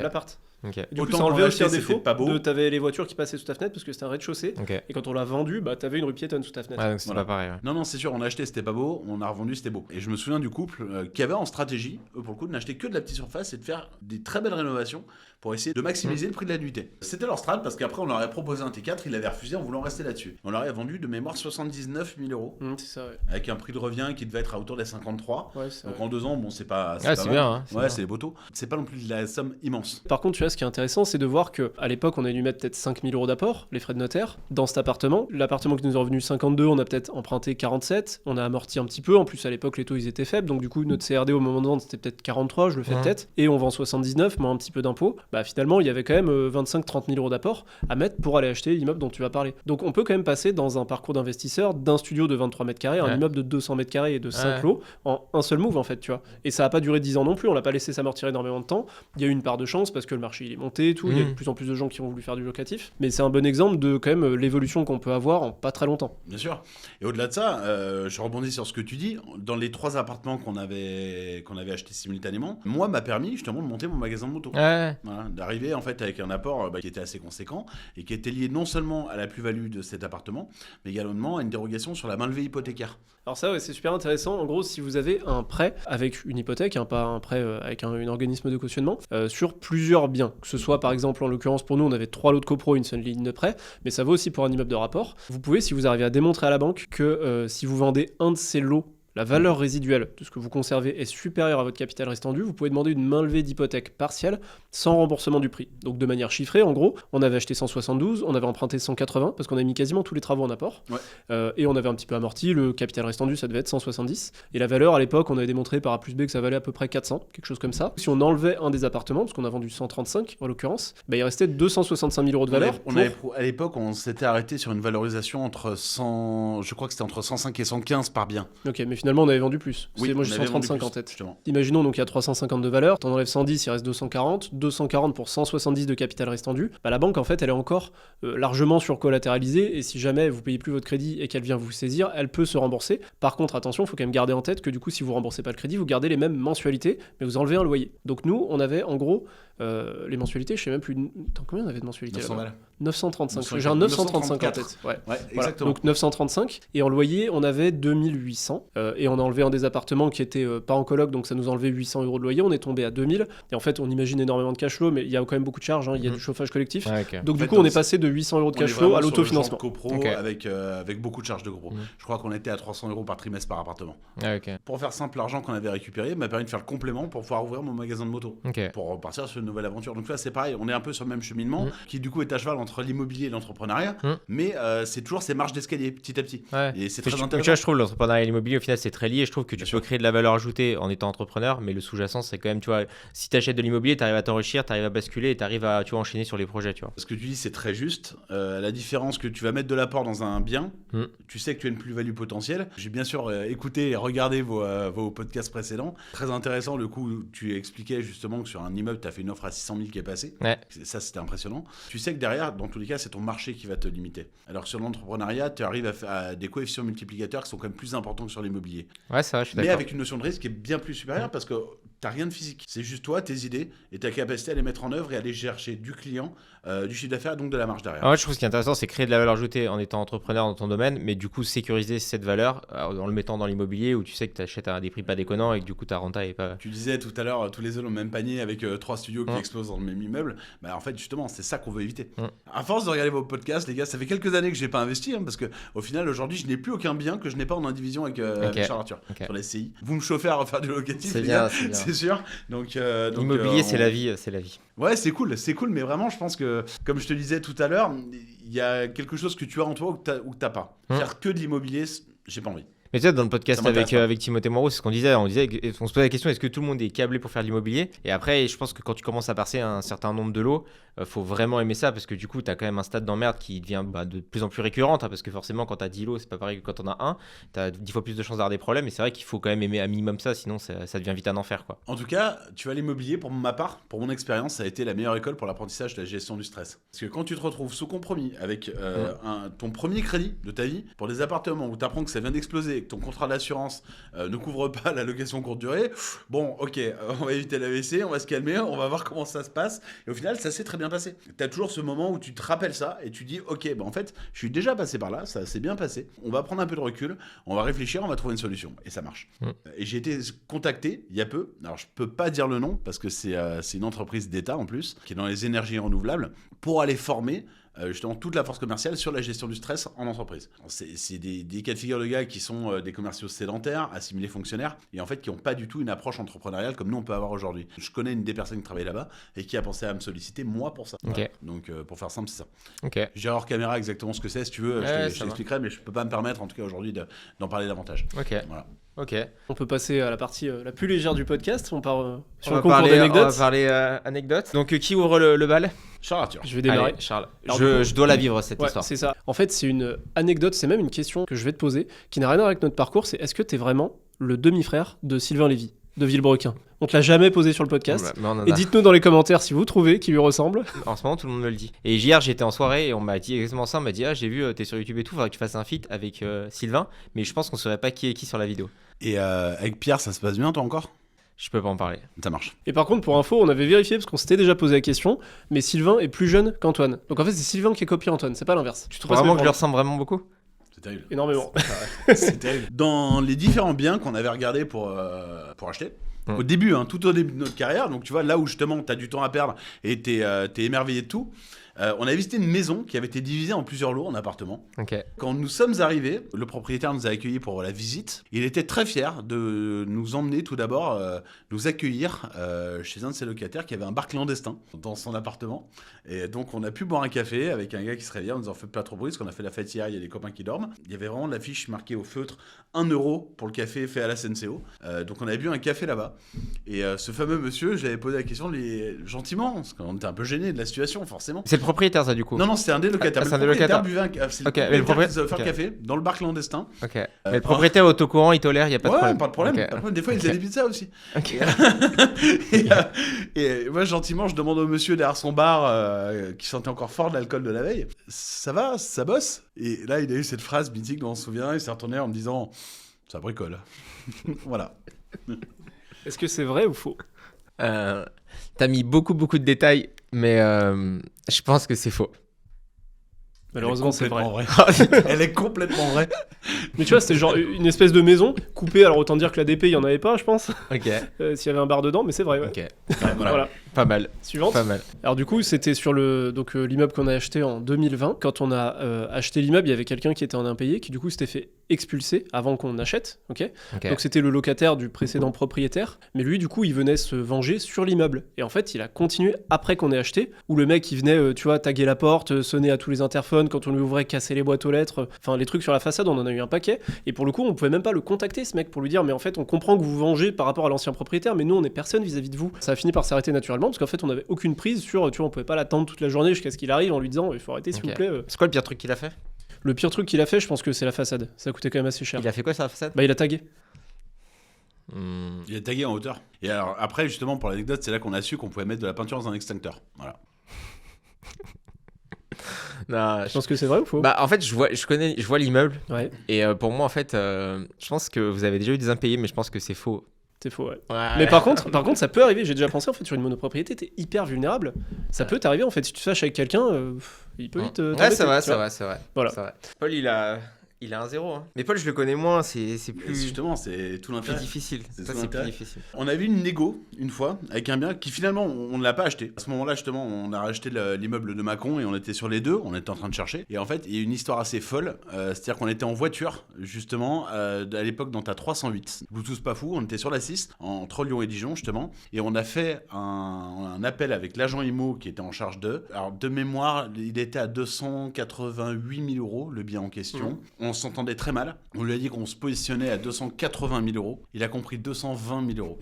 l'appart. Okay. Du coup, ça enlevait aussi un défaut. T'avais les voitures qui passaient sous ta fenêtre parce que c'était un rez-de-chaussée. Et quand on l'a vendu, t'avais une rue piétonne sous ta fenêtre. Donc c'était pas pareil. Non, c'est sûr, on a acheté, c'était pas beau, on a revendu, c'était beau. Et je me souviens du couple qui avait en stratégie, eux pour le coup, de n'acheter que de la petite surface et de faire des très belles rénovations pour essayer de maximiser le prix de la nuitée. C'était leur strat parce qu'après on leur avait proposé un T4, ils l'avaient refusé en voulant rester là-dessus. On leur avait vendu de mémoire 79 000 euros. C'est ça, ouais. Avec un prix de revient qui devait être à autour des 53. Ouais, donc en 2 ans, bon, c'est pas. C'est bien. C'est les beaux taux. C'est pas non plus de la somme immense. Par contre, tu vois, ce qui est intéressant, c'est de voir qu'à l'époque, on a dû mettre peut-être 5 000 euros d'apport, les frais de notaire, dans cet appartement. L'appartement qui nous est revenu 52, on a peut-être emprunté 47. On a amorti un petit peu. En plus, à l'époque, les taux, ils étaient faibles. Donc, du coup, notre CRD au moment de vente, c'était peut-être 43, je le fais de tête. Et on vend 79, moins un petit peu d'impôts. Finalement, il y avait quand même 25-30 000 euros d'apport à mettre pour aller acheter l'immeuble dont tu vas parler. Donc, on peut quand même passer dans un parcours d'investisseur d'un studio de 23 mètres carrés à un immeuble de 200 mètres carrés et de 5 lots en un seul move, en fait, tu vois. Et ça n'a pas duré 10 ans non plus. On l'a pas laissé s'amortir énormément de temps. Il y a eu une part de chance parce que le marché, il est monté et tout. Il y a de plus en plus de gens qui ont voulu faire du locatif. Mais c'est un bon exemple de quand même l'évolution qu'on peut avoir en pas très longtemps. Bien sûr. Et au-delà de ça, je rebondis sur ce que tu dis. Dans les 3 appartements qu'on avait achetés simultanément, moi m'a permis justement de monter mon magasin de moto. Voilà, d'arriver en fait avec un apport qui était assez conséquent et qui était lié non seulement à la plus-value de cet appartement, mais également à une dérogation sur la main levée hypothécaire. Alors ça, c'est super intéressant. En gros, si vous avez un prêt avec une hypothèque, pas un prêt avec un organisme de cautionnement, sur plusieurs biens, que ce soit par exemple, en l'occurrence pour nous, on avait 3 lots de copro, une seule ligne de prêt, mais ça vaut aussi pour un immeuble de rapport. Vous pouvez, si vous arrivez à démontrer à la banque que si vous vendez un de ces lots, la valeur résiduelle de ce que vous conservez est supérieure à votre capital restendu, vous pouvez demander une main levée d'hypothèque partielle sans remboursement du prix. Donc de manière chiffrée, en gros, on avait acheté 172, on avait emprunté 180 parce qu'on a mis quasiment tous les travaux en apport, et on avait un petit peu amorti, le capital restendu ça devait être 170, et la valeur à l'époque on avait démontré par A plus B que ça valait à peu près 400, quelque chose comme ça. Si on enlevait un des appartements, parce qu'on a vendu 135 en l'occurrence, il restait 265 000 euros de valeur. À l'époque on s'était arrêté sur une valorisation entre 100, je crois que c'était entre 105 et 115 par bien. Ok, mais finalement on avait vendu plus. Moi j'ai 135 en tête. Justement. Imaginons donc il y a 350 de valeur, t'en enlèves 110, il reste 240, 240 pour 170 de capital restendu. La banque en fait elle est encore largement surcollatéralisée et si jamais vous payez plus votre crédit et qu'elle vient vous saisir, elle peut se rembourser. Par contre attention, il faut quand même garder en tête que du coup si vous remboursez pas le crédit, vous gardez les mêmes mensualités, mais vous enlevez un loyer. Donc nous on avait en gros les mensualités, je sais même plus. Combien on avait de mensualités 935. J'ai un 935 en tête. Ouais, exactement. Donc 935 et en loyer on avait 2800 et on a enlevé un des appartements qui était pas en coloc, donc ça nous a enlevé 800 € de loyer, on est tombé à 2000. Et en fait, on imagine énormément de cash flow, mais il y a quand même beaucoup de charges, il y a du chauffage collectif. Donc du coup, on est passé de 800 € de cash flow à l'autofinancement. Copro avec beaucoup de charges de gros. Je crois qu'on était à 300 € par trimestre par appartement. Pour faire simple, l'argent qu'on avait récupéré m'a permis de faire le complément pour pouvoir ouvrir mon magasin de moto. Pour repartir sur une nouvelle aventure. Donc là, c'est pareil, on est un peu sur le même cheminement qui du coup est à cheval entre l'immobilier et l'entrepreneuriat, mais c'est toujours ces marches d'escalier petit à petit. Et c'est très intéressant. Tu vois, je trouve l'entrepreneuriat et l'immobilier au final c'est très lié. Je trouve que tu peux créer de la valeur ajoutée en étant entrepreneur, mais le sous-jacent c'est quand même, tu vois, si tu achètes de l'immobilier, tu arrives à t'enrichir, tu arrives à basculer et tu arrives à, tu vois, enchaîner sur les projets, tu vois. Ce que tu dis c'est très juste. La différence que tu vas mettre de l'apport dans un bien, tu sais que tu as une plus-value potentielle. J'ai bien sûr écouté et regardé vos podcasts précédents. Très intéressant le coup où tu expliquais justement que sur un immeuble tu as fait une offre à 600 000 qui est passée. Ça c'était impressionnant. Tu sais que derrière, dans tous les cas, c'est ton marché qui va te limiter. Alors que sur l'entrepreneuriat, tu arrives à des coefficients multiplicateurs qui sont quand même plus importants que sur l'immobilier. Ouais, c'est vrai, je suis d'accord. Mais avec une notion de risque qui est bien plus supérieure parce que t'as rien de physique. C'est juste toi, tes idées et ta capacité à les mettre en œuvre et à aller chercher du client, du chiffre d'affaires et donc de la marge derrière. Ouais, je trouve ce qui est intéressant, c'est créer de la valeur ajoutée en étant entrepreneur dans ton domaine, mais du coup sécuriser cette valeur en le mettant dans l'immobilier où tu sais que tu achètes à des prix pas déconnants et que du coup ta renta est pas... Tu disais tout à l'heure, tous les œufs dans le même panier avec 3 studios qui explosent dans le même immeuble. Bah, en fait, justement, c'est ça qu'on veut éviter. À force de regarder vos podcasts, les gars, ça fait quelques années que j'ai pas investi parce que au final, aujourd'hui, je n'ai plus aucun bien que je n'ai pas en indivision avec Charles Arthur sur la SCI. Vous me chauffez à refaire du locatif, c'est les bien, gars, c'est sûr. Donc l'immobilier, c'est la vie, c'est la vie. Ouais, c'est cool, mais vraiment, je pense que, comme je te disais tout à l'heure, il y a quelque chose que tu as en toi ou que t'as pas. Faire que de l'immobilier, j'ai pas envie. Mais tu sais, dans le podcast avec Timothée Moreau, c'est ce qu'on disait. On se posait la question, est-ce que tout le monde est câblé pour faire de l'immobilier ? Et après, je pense que quand tu commences à passer un certain nombre de lots, faut vraiment aimer ça parce que du coup, tu as quand même un stade d'emmerde qui devient de plus en plus récurrente. Parce que forcément, quand tu as 10 lots, c'est pas pareil que quand on a un. Tu as 10 fois plus de chances d'avoir des problèmes. Et c'est vrai qu'il faut quand même aimer un minimum ça, sinon ça devient vite un enfer, quoi. En tout cas, tu vois, l'immobilier, pour ma part, pour mon expérience, ça a été la meilleure école pour l'apprentissage de la gestion du stress. Parce que quand tu te retrouves sous compromis avec ton premier crédit de ta vie pour des appartements où tu apprends que ça vient d'exploser, que ton contrat d'assurance ne couvre pas la location courte durée, bon, ok, on va éviter l'AVC, on va se calmer, on va voir comment ça se passe. Et au final, ça s'est très bien passé. Tu as toujours ce moment où tu te rappelles ça et tu dis, ok, en fait, je suis déjà passé par là, ça s'est bien passé, on va prendre un peu de recul, on va réfléchir, on va trouver une solution. Et ça marche. Et j'ai été contacté il y a peu, alors je peux pas dire le nom parce que c'est une entreprise d'État en plus, qui est dans les énergies renouvelables, pour aller former justement toute la force commerciale sur la gestion du stress en entreprise. C'est des cas de figure de gars qui sont des commerciaux sédentaires, assimilés fonctionnaires, et en fait qui n'ont pas du tout une approche entrepreneuriale comme nous on peut avoir aujourd'hui. Je connais une des personnes qui travaille là-bas et qui a pensé à me solliciter moi pour ça. Voilà. Donc pour faire simple, c'est ça. J'ai hors caméra exactement ce que c'est, si tu veux, je t'expliquerai, mais je peux pas me permettre en tout cas aujourd'hui d'en parler davantage. Voilà. Ok. On peut passer à la partie la plus légère du podcast. On part sur le concours d'anecdotes. On va parler anecdotes. Donc qui ouvre le bal ? Charles Arthur. Je vais démarrer. Allez, Charles. Je dois la vivre cette histoire. C'est ça. En fait, c'est une anecdote, c'est même une question que je vais te poser qui n'a rien à voir avec notre parcours. C'est est-ce que tu es vraiment le demi-frère de Sylvain Lévy de Villebrequin ? On te l'a jamais posé sur le podcast. Et dites-nous dans les commentaires si vous trouvez qui lui ressemble. En ce moment, tout le monde me le dit. Et hier, j'étais en soirée et on m'a dit exactement ça. On m'a dit, j'ai vu, t'es sur YouTube et tout, faudrait que tu fasses un feat avec Sylvain. Mais je pense qu'on ne saurait pas qui est qui sur la vidéo. Et avec Pierre, ça se passe bien, toi encore ? Je peux pas en parler. Ça marche. Et par contre, pour info, on avait vérifié parce qu'on s'était déjà posé la question, mais Sylvain est plus jeune qu'Antoine. Donc en fait, c'est Sylvain qui est copié Antoine, c'est pas l'inverse. Tu trouves vraiment que je lui ressemble vraiment beaucoup ? C'est terrible. Énormément. C'est terrible. Dans les différents biens qu'on avait regardés pour acheter, au début, tout au début de notre carrière, donc tu vois, là où justement t'as du temps à perdre et t'es émerveillé de tout, on a visité une maison qui avait été divisée en plusieurs lots en appartements. Quand nous sommes arrivés, le propriétaire nous a accueillis pour la visite. Il était très fier de nous emmener tout d'abord, nous accueillir chez un de ses locataires qui avait un bar clandestin dans son appartement. Et donc on a pu boire un café avec un gars qui se réveillait en disant faites pas trop de bruit parce qu'on a fait la fête hier, il y a des copains qui dorment. Il y avait vraiment l'affiche marquée au feutre 1 € pour le café fait à la SNCO. Donc on avait bu un café là-bas. Et ce fameux monsieur, je lui avais posé la question gentiment, parce qu'on était un peu gênés de la situation forcément. C'est le propriétaire ça du coup ? Non, c'était un des locataires. C'est un des locataires. C'est le propriétaire qui nous a offert le café dans le bar clandestin. Mais le propriétaire est au courant, il tolère, il n'y a pas de problème. Pas de problème. Des fois, il faisait des pizzas aussi. Et moi, gentiment, je demande au monsieur derrière son bar qui sentait encore fort de l'alcool de la veille, ça va, ça bosse ? Et là, il a eu cette phrase mythique dont on se souvient, il s'est retourné en me disant, ça bricole. Voilà. Est-ce que c'est vrai ou faux ? T'as mis beaucoup de détails, mais je pense que c'est faux. Malheureusement, c'est vrai. Elle est complètement vraie. Mais tu vois, c'était genre une espèce de maison coupée. Alors autant dire que la DP, il y en avait pas, je pense. Ok. S'il y avait un bar dedans, mais c'est vrai. Ouais. Ok. Voilà. Pas mal. Suivante. Pas mal. Alors du coup, c'était sur l'immeuble qu'on a acheté en 2020. Quand on a acheté l'immeuble, il y avait quelqu'un qui était en impayé, qui du coup s'était fait expulser avant qu'on achète. Ok. Donc c'était le locataire du précédent propriétaire. Mais lui, du coup, il venait se venger sur l'immeuble. Et en fait, il a continué après qu'on ait acheté, où le mec, il venait, tu vois, taguer la porte, sonner à tous les interphones quand on lui ouvrait, casser les boîtes aux lettres. Enfin, les trucs sur la façade, on en a eu un paquet. Et pour le coup, on pouvait même pas le contacter, ce mec, pour lui dire, mais en fait, on comprend que vous vous vengez par rapport à l'ancien propriétaire, mais nous, on est personne vis-à-vis de vous. Ça a fini par s'arrêter naturellement, parce qu'en fait, on n'avait aucune prise sur, tu vois, on pouvait pas l'attendre toute la journée jusqu'à ce qu'il arrive en lui disant, il faut arrêter, s'il vous plaît. C'est quoi le pire truc qu'il a fait? Le pire truc qu'il a fait, je pense que c'est la façade. Ça a coûté quand même assez cher. Il a fait quoi sur la façade? Bah, il a tagué. Il a tagué en hauteur. Et alors, après, justement, pour l'anecdote, c'est là qu'on a su qu'on pouvait mettre de la peinture dans un extincteur. Voilà. Non, Je pense que c'est vrai ou faux? Bah, en fait, je vois l'immeuble. Ouais, Et pour moi, en fait, je pense que vous avez déjà eu des impayés, mais je pense que c'est faux. c'est faux, ouais. Ouais. Mais par contre, ça peut arriver. J'ai déjà pensé, en fait, sur une monopropriété, t'es hyper vulnérable. Ça peut t'arriver, en fait, si tu te fâches avec quelqu'un, il peut vite Ouais, t'embêter, c'est vrai, tu vois. c'est vrai. Voilà. C'est vrai. Paul, il a 1-0. Hein. Mais Paul, je le connais moins, c'est Et plus justement, c'est tout l'intérêt. difficile. C'est Ça, tout c'est plus l'intérêt. difficile. On avait une négo une fois avec un bien qui finalement on ne l'a pas acheté. À ce moment-là justement on a racheté l'immeuble de Mâcon et on était sur les deux, on était en train de chercher. Et en fait il y a une histoire assez folle, c'est-à-dire qu'on était en voiture justement à l'époque dans ta 308. Bluetooth pas fou, on était sur la 6 entre Lyon et Dijon justement et on a fait un appel avec l'agent IMO qui était en charge d'eux. Alors de mémoire il était à 288 000 € le bien en question. On s'entendait très mal. On lui a dit qu'on se positionnait à 280 000 €. Il a compris 220 000 €.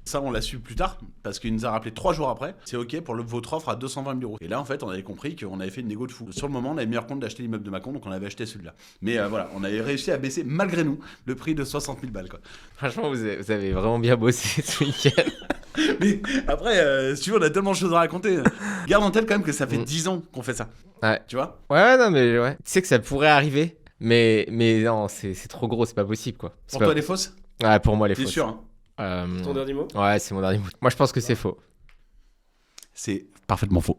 Ça, on l'a su plus tard, parce qu'il nous a rappelé 3 jours après. C'est OK pour votre offre à 220 000 €. Et là, en fait, on avait compris qu'on avait fait une négo de fou. Sur le moment, on avait mis en compte d'acheter l'immeuble de Mâcon, donc on avait acheté celui-là. Mais voilà, on avait réussi à baisser, malgré nous, le prix de 60 000 balles, quoi. Franchement, vous avez vraiment bien bossé ce week-end. Mais après, si tu veux, on a tellement de choses à raconter. Garde en tête quand même que ça fait 10 ans qu'on fait ça. Ouais. Tu vois? Ouais, non, mais ouais. Tu sais que ça pourrait arriver, mais non, c'est trop gros, c'est pas possible, quoi. Pour toi, elle est fausse? Ouais, pour moi, les T'es fausses. sûr, hein? Ton dernier mot? Ouais, c'est mon dernier mot. Moi, je pense que c'est faux. C'est parfaitement faux.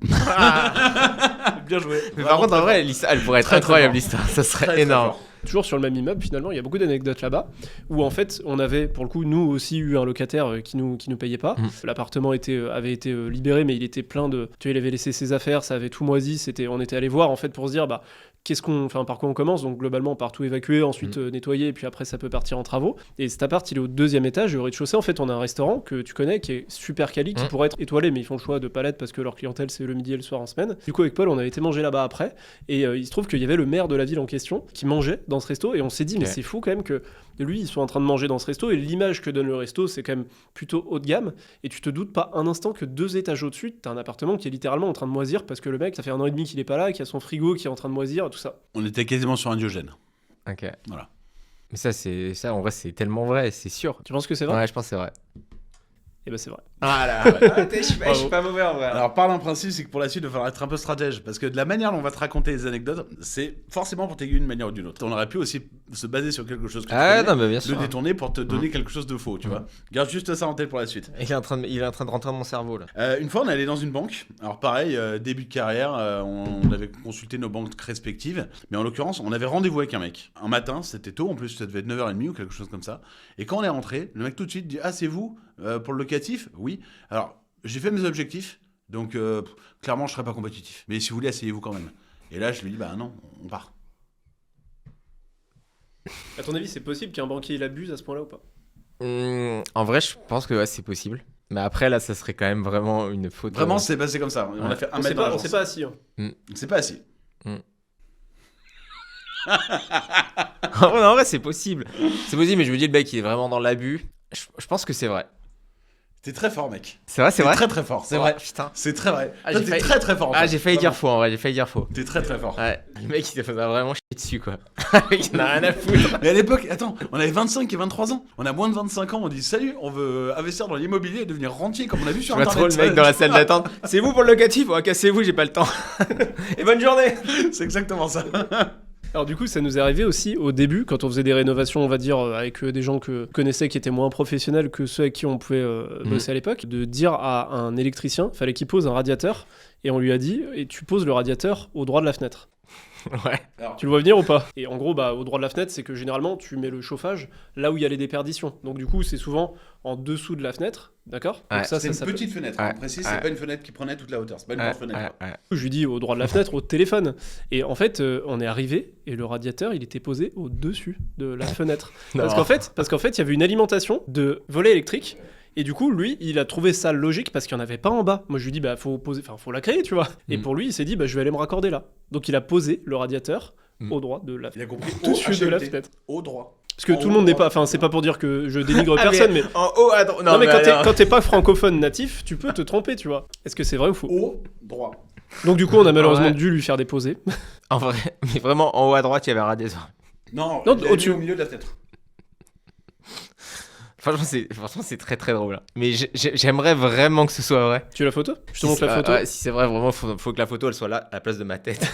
Bien joué. Mais par contre, en vrai, l'histoire, elle pourrait être Très, très incroyable, fort. l'histoire. Ça serait Très, énorme. très fort. Toujours sur le même immeuble, finalement, il y a beaucoup d'anecdotes là-bas, où en fait, on avait, pour le coup, nous aussi eu un locataire qui nous payait pas. L'appartement avait été libéré, mais il était plein de... Tu vois, il avait laissé ses affaires, ça avait tout moisi, on était allé voir, en fait, pour se dire, bah, par quoi on commence. Donc globalement, on part tout évacuer, ensuite nettoyer, et puis après ça peut partir en travaux. Et cet appart, il est au 2e étage, et au rez-de-chaussée, en fait, on a un restaurant que tu connais, qui est super quali, qui pourrait être étoilé, mais ils font le choix de pas l'être parce que leur clientèle, c'est le midi et le soir en semaine. Du coup, avec Paul, on avait été manger là-bas après, et il se trouve qu'il y avait le maire de la ville en question qui mangeait dans ce resto, et on s'est dit, mais c'est fou quand même que lui, ils sont en train de manger dans ce resto, et l'image que donne le resto, c'est quand même plutôt haut de gamme, et tu te doutes pas un instant que 2 étages au-dessus, t'as un appartement qui est littéralement en train de moisir, parce que le mec, ça fait 1 an et demi qu'il est pas là, qu'il y a son frigo qui est en train de moisir, tout ça. On était quasiment sur un Diogène. Ok. Voilà. Mais ça, en vrai, c'est tellement vrai, c'est sûr. Tu penses que c'est vrai? Ouais, je pense que c'est vrai. Et ben c'est vrai. Ah là, je suis pas mauvais en vrai. Alors, par un principe, c'est que pour la suite, il va falloir être un peu stratège. Parce que de la manière dont on va te raconter les anecdotes, c'est forcément pour t'aiguiller d'une manière ou d'une autre. On aurait pu aussi se baser sur quelque chose que tu connais, non, mais bien sûr. le détourner pour te donner quelque chose de faux, tu vois. Garde juste ça en tête pour la suite. Il est en train de rentrer dans mon cerveau là. Une fois, on est allé dans une banque. Alors, pareil, début de carrière, on avait consulté nos banques respectives. Mais en l'occurrence, on avait rendez-vous avec un mec. Un matin, c'était tôt, en plus, ça devait être 9h30 ou quelque chose comme ça. Et quand on est rentré, le mec tout de suite dit: ah, c'est vous pour le locatif? Oui. Alors, j'ai fait mes objectifs, donc clairement, je serai pas compétitif. Mais si vous voulez, asseyez-vous quand même. Et là, je lui dis: bah non, on part. À ton avis, c'est possible qu'un banquier il abuse à ce point-là ou pas? En vrai, je pense que ouais, c'est possible. Mais après, là, ça serait quand même vraiment une faute. Vraiment, c'est passé comme ça. On a fait un mètre dans On l'agence. s'est pas assis. Hein. C'est pas assis. En vrai, c'est possible. C'est possible, mais je me dis, le mec, il est vraiment dans l'abus. Je pense que c'est vrai. T'es très fort, mec. C'est vrai, c'est vrai. Très très fort, c'est Oh, vrai. Putain. C'est très vrai. Ah, Toi, j'ai t'es failli- très très fort. Ah, j'ai failli Vraiment. dire faux, en vrai, j'ai failli dire faux. T'es très très fort. Ouais, le mec, il s'est vraiment chier dessus, quoi. Il n'a rien à foutre. Mais à l'époque, attends, on avait 25 et 23 ans. On a moins de 25 ans, on dit: salut, on veut investir dans l'immobilier et devenir rentier, comme on a vu Je sur vois internet. trop le mec dans la salle d'attente. C'est vous pour le locatif? Ouais, cassez-vous, j'ai pas le temps. Et bonne journée. C'est exactement ça. Alors du coup, ça nous est arrivé aussi au début, quand on faisait des rénovations, on va dire, avec des gens que connaissait qui étaient moins professionnels que ceux avec qui on pouvait bosser à l'époque, de dire à un électricien, fallait qu'il pose un radiateur, et on lui a dit: et tu poses le radiateur au droit de la fenêtre. Ouais. Alors, Tu le vois venir ou pas? Et en gros, au droit de la fenêtre, c'est que généralement, tu mets le chauffage là où il y a les déperditions. Donc du coup, c'est souvent en dessous de la fenêtre, d'accord? Ouais. Donc ça c'est une s'appelle- petite fenêtre, Ouais. on précise, Ouais. c'est pas une fenêtre qui prenait toute la hauteur, c'est pas une grande fenêtre. Je lui dis au droit de la fenêtre, au téléphone. Et en fait, on est arrivé et le radiateur, il était posé au-dessus de la fenêtre. Parce qu'en fait, il y avait une alimentation de volets électriques. Et du coup, lui, il a trouvé ça logique parce qu'il n'y en avait pas en bas. Moi, je lui dis, faut la créer, tu vois. Et pour lui, il s'est dit, je vais aller me raccorder là. Donc, il a posé le radiateur au droit de la Il a compris au-dessus de la fenêtre. au droit. Parce que tout le monde n'est pas. Enfin, c'est pas pour dire que je dénigre personne, mais. En haut à droite. Non, mais quand t'es pas francophone natif, tu peux te tromper, tu vois. Est-ce que c'est vrai ou faux? Au droit. Donc, du coup, on a malheureusement Ouais. dû lui faire déposer. En vrai, mais vraiment en haut à droite, il y avait un radiateur. Non, Non, il l'a au-dessus. mis au milieu de la fenêtre. Franchement, c'est très très drôle. Hein. Mais j'aimerais vraiment que ce soit vrai. Tu as la photo? Je te Si montre c'est- la photo. ouais, si c'est vrai, vraiment, faut que la photo elle soit là, à la place de ma tête.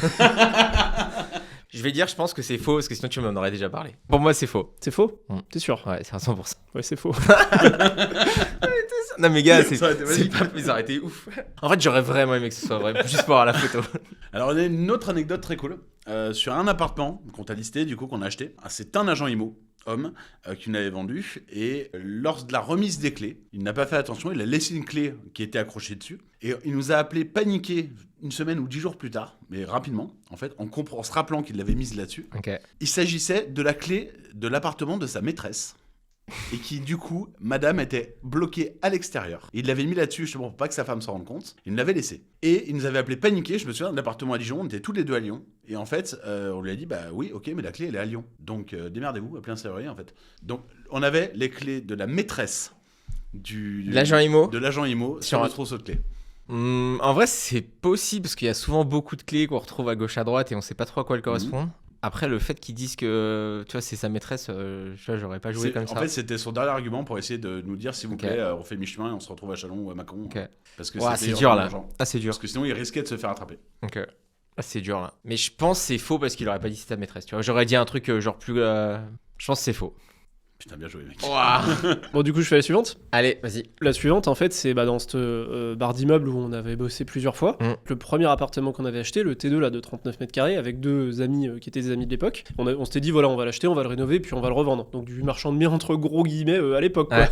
Je vais dire, je pense que c'est faux, parce que sinon tu m'en aurais déjà parlé. Pour moi, c'est faux. C'est faux? Mm. T'es sûr? Ouais, c'est à 100%. Ouais, c'est faux. Non, mais gars, c'est Ça aurait été magique. pas plus, ça aurait été ouf. En fait, j'aurais vraiment aimé que ce soit vrai, juste pour avoir la photo. Alors, on a une autre anecdote très cool. Sur un appartement qu'on t'a listé, du coup, qu'on a acheté. C'est un agent IMO, homme, qui nous l'avait vendu. Et lors de la remise des clés, il n'a pas fait attention. Il a laissé une clé qui était accrochée dessus. Et il nous a appelé paniqué une semaine ou 10 jours plus tard, mais rapidement, en fait, en se rappelant qu'il l'avait mise là-dessus. Ok. Il s'agissait de la clé de l'appartement de sa maîtresse. Et qui, du coup, madame était bloquée à l'extérieur. Il l'avait mis là-dessus, justement, pour pas que sa femme s'en rende compte. Il nous l'avait laissé. Et il nous avait appelé paniqué. Je me souviens de l'appartement à Dijon. On était tous les deux à Lyon. Et en fait, on lui a dit, oui, ok, mais la clé, elle est à Lyon. Donc, démerdez-vous, appelez un serrurier, en fait. Donc, on avait les clés de la maîtresse L'agent IMO. de l'agent IMO sur Sur le un- trousseau de clés. En vrai, c'est possible, parce qu'il y a souvent beaucoup de clés qu'on retrouve à gauche à droite et on sait pas trop à quoi elles correspondent. Après, le fait qu'ils disent que tu vois, c'est sa maîtresse, tu vois, j'aurais pas joué comme ça. En fait, c'était son dernier argument pour essayer de nous dire, s'il vous Ok. plaît, on fait mi-chemin et on se retrouve à Chalon ou à Mâcon. Ok. Parce que Ouais, c'était c'est urgent, dur là. l'argent. Ah, c'est dur. Parce que sinon, il risquait de se faire attraper. Ok. Ah, c'est dur là. Mais je pense que c'est faux parce qu'il aurait pas dit c'est ta maîtresse. Tu vois, j'aurais dit un truc genre plus. Je pense que c'est faux. Putain, bien joué, mec. Bon, du coup, je fais la suivante. Allez, vas-y. La suivante, en fait, c'est dans cette barre d'immeuble où on avait bossé plusieurs fois. Le premier appartement qu'on avait acheté, le T2 là, de 39 mètres carrés, avec deux amis qui étaient des amis de l'époque. On s'était dit, voilà, on va l'acheter, on va le rénover, puis on va le revendre. Donc du marchand de biens entre gros guillemets à l'époque. Quoi.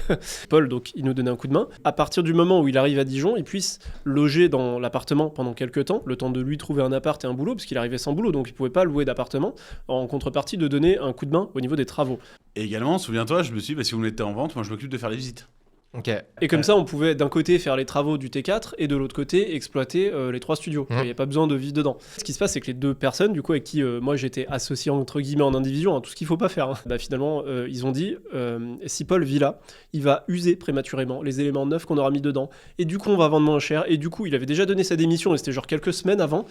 Paul, donc, il nous donnait un coup de main. À partir du moment où il arrive à Dijon, il puisse loger dans l'appartement pendant quelques temps, le temps de lui trouver un appart et un boulot, parce qu'il arrivait sans boulot, donc il pouvait pas louer d'appartement, en contrepartie de donner un coup de main au niveau des travaux. Et également, souviens-toi, je me suis dit, si vous mettez en vente, moi je m'occupe de faire les visites. Ok. Et comme ça, on pouvait d'un côté faire les travaux du T4 et de l'autre côté exploiter les 3 studios. Il n'y a pas besoin de vivre dedans. Ce qui se passe, c'est que les deux personnes, du coup, avec qui moi j'étais associé entre guillemets en indivision, tout ce qu'il faut pas faire, finalement, ils ont dit si Paul vit là, il va user prématurément les éléments neufs qu'on aura mis dedans. Et du coup, on va vendre moins cher. Et du coup, il avait déjà donné sa démission et c'était genre quelques semaines avant.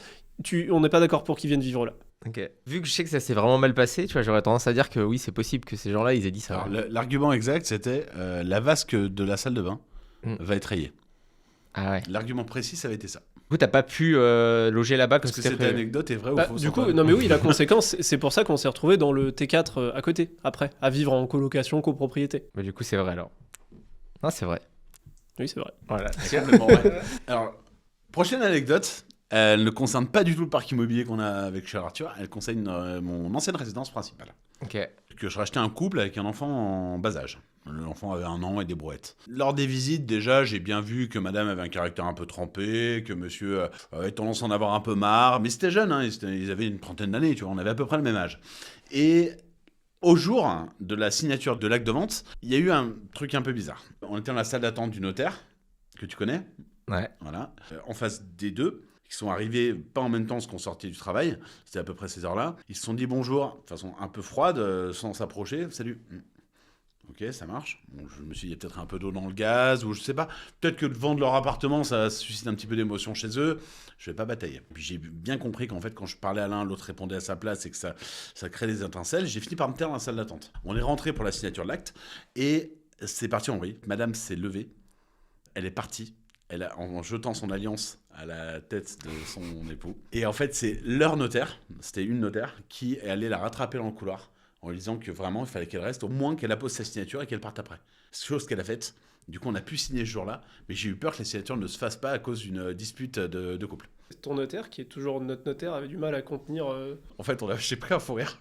On n'est pas d'accord pour qu'il vienne vivre là. Ok. Vu que je sais que ça s'est vraiment mal passé, tu vois, j'aurais tendance à dire que oui, c'est possible que ces gens-là, ils aient dit ça. Alors, l'argument exact, c'était la vasque de la salle de bain va être rayée. Ah ouais. L'argument précis, ça avait été ça. Du coup, t'as pas pu loger là-bas comme Parce que c'était cette prévu. anecdote est vraie ou fausse? Du coup, non mais oui, la conséquence, c'est pour ça qu'on s'est retrouvé dans le T4 à côté, après, à vivre en colocation, copropriété. Bah, du coup, c'est vrai alors. Non, c'est vrai. Oui, c'est vrai. Voilà. C'est complètement vrai. Alors, prochaine anecdote. Elle ne concerne pas du tout le parc immobilier qu'on a avec cher Arthur. Elle concerne mon ancienne résidence principale. Ok. Que je rachetais un couple avec un enfant en bas âge. L'enfant avait 1 an et des brouettes. Lors des visites, déjà, j'ai bien vu que madame avait un caractère un peu trempé, que monsieur avait tendance à en avoir un peu marre. Mais c'était jeune, ils avaient une trentaine d'années, tu vois, on avait à peu près le même âge. Et au jour de la signature de l'acte de vente, il y a eu un truc un peu bizarre. On était dans la salle d'attente du notaire, que tu connais. Ouais. Voilà. En face des deux, qui sont arrivés pas en même temps qu'on sortait du travail, c'était à peu près ces heures-là. Ils se sont dit bonjour, de façon un peu froide, sans s'approcher. Salut. Ok, ça marche. Bon, je me suis dit, il y a peut-être un peu d'eau dans le gaz, ou je sais pas. Peut-être que de vendre leur appartement, ça suscite un petit peu d'émotion chez eux. Je vais pas batailler. Puis j'ai bien compris qu'en fait, quand je parlais à l'un, l'autre répondait à sa place et que ça crée des étincelles. J'ai fini par me taire dans la salle d'attente. On est rentré pour la signature de l'acte et c'est parti en vrille. Madame s'est levée. Elle est partie. En jetant son alliance à la tête de son époux. Et en fait, c'est leur notaire, c'était une notaire, qui est allée la rattraper dans le couloir en lui disant que vraiment, il fallait qu'elle reste, au moins qu'elle appose sa signature et qu'elle parte après. Chose qu'elle a faite. Du coup, on a pu signer ce jour-là, mais j'ai eu peur que la signature ne se fasse pas à cause d'une dispute de couple. Ton notaire, qui est toujours notre notaire, avait du mal à contenir. En fait, j'ai pris un fou rire.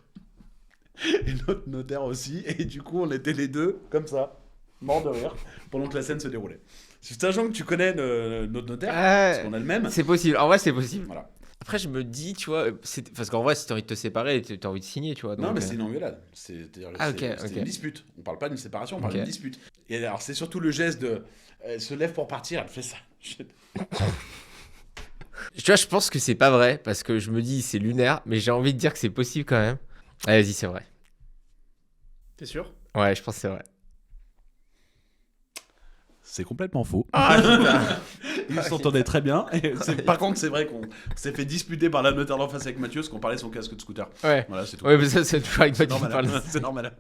Et notre notaire aussi. Et du coup, on était les deux comme ça, morts de rire, pendant que la scène se déroulait. Sachant que tu connais notre notaire, parce qu'on a le même. C'est possible. En vrai, c'est possible. Voilà. Après, je me dis, tu vois, parce qu'en vrai, si t'as envie de te séparer, t'as envie de signer, tu vois. Non, mais c'est une engueulade. C'est une dispute. On parle pas d'une séparation, on parle d'une dispute. Et alors, c'est surtout le geste de. Elle se lève pour partir, elle fait ça. Tu vois, je pense que c'est pas vrai, parce que je me dis, c'est lunaire, mais j'ai envie de dire que c'est possible quand même. Allez, vas-y, c'est vrai. T'es sûr? Ouais, je pense que c'est vrai. C'est complètement faux. Ah, putain. Ils s'entendaient très bien. Et par contre, c'est vrai qu'on s'est fait disputer par la notaire d'en face avec Mathieu parce qu'on parlait de son casque de scooter. Ouais. Voilà, c'est tout. Ouais, mais ça, c'est toujours avec Mathieu. C'est normal.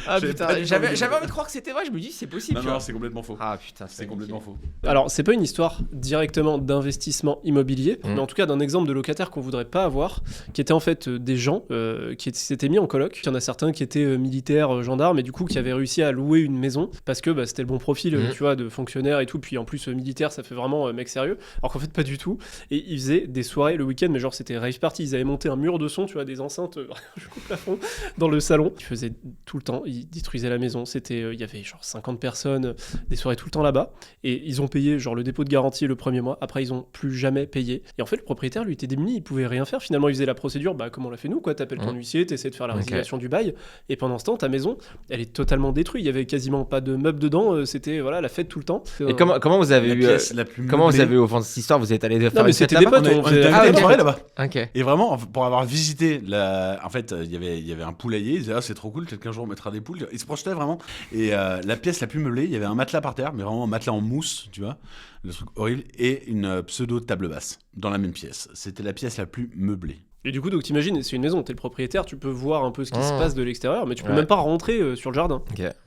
Ah putain, j'avais envie de croire que c'était vrai, je me dis, c'est possible. Non, c'est complètement faux. Ah putain, c'est complètement faux. Alors, c'est pas une histoire directement d'investissement immobilier, mais en tout cas d'un exemple de locataire qu'on voudrait pas avoir, qui étaient en fait des gens qui s'étaient mis en coloc. Il y en a certains qui étaient militaires, gendarmes, et du coup qui avaient réussi à louer une maison parce que c'était le bon profil, tu vois, de fonctionnaire et tout. Puis en plus, militaire, ça fait vraiment mec sérieux. Alors qu'en fait, pas du tout. Et ils faisaient des soirées le week-end, mais genre c'était rave party. Ils avaient monté un mur de son, tu vois, des enceintes jusqu'au plafond dans le salon. Ils faisaient tout le temps, ils détruisaient la maison. C'était, il y avait genre 50 personnes, des soirées tout le temps là-bas. Et ils ont payé genre le dépôt de garantie le premier mois. Après, ils ont plus jamais payé. Et en fait, le propriétaire, lui, était démuni. Il pouvait rien faire. Finalement, il faisait la procédure, comme on l'a fait nous, quoi. T'appelles ton huissier, t'essaies de faire la résiliation du bail. Et pendant ce temps, ta maison, elle est totalement détruite. Il y avait quasiment pas de meubles dedans. C'était voilà la fête tout le temps. Et comment vous avez eu comment vous avez eu au fond de cette histoire? Vous êtes allé faire une fête là-bas? On était allé une soirée là-bas. Ok. Et vraiment, pour avoir visité, en fait, il y avait un poulailler. Ils disaient, ah, c'est trop cool, peut-être qu'un jour on mettra des poules. Ils se projetaient vraiment. Et la pièce la plus meublée, il y avait un matelas par terre, mais vraiment un matelas en mousse, tu vois, le truc horrible, et une pseudo table basse dans la même pièce. C'était la pièce la plus meublée. Et du coup, donc t'imagines, c'est une maison, t'es le propriétaire, tu peux voir un peu ce qui se passe de l'extérieur, mais tu peux même pas rentrer sur le jardin.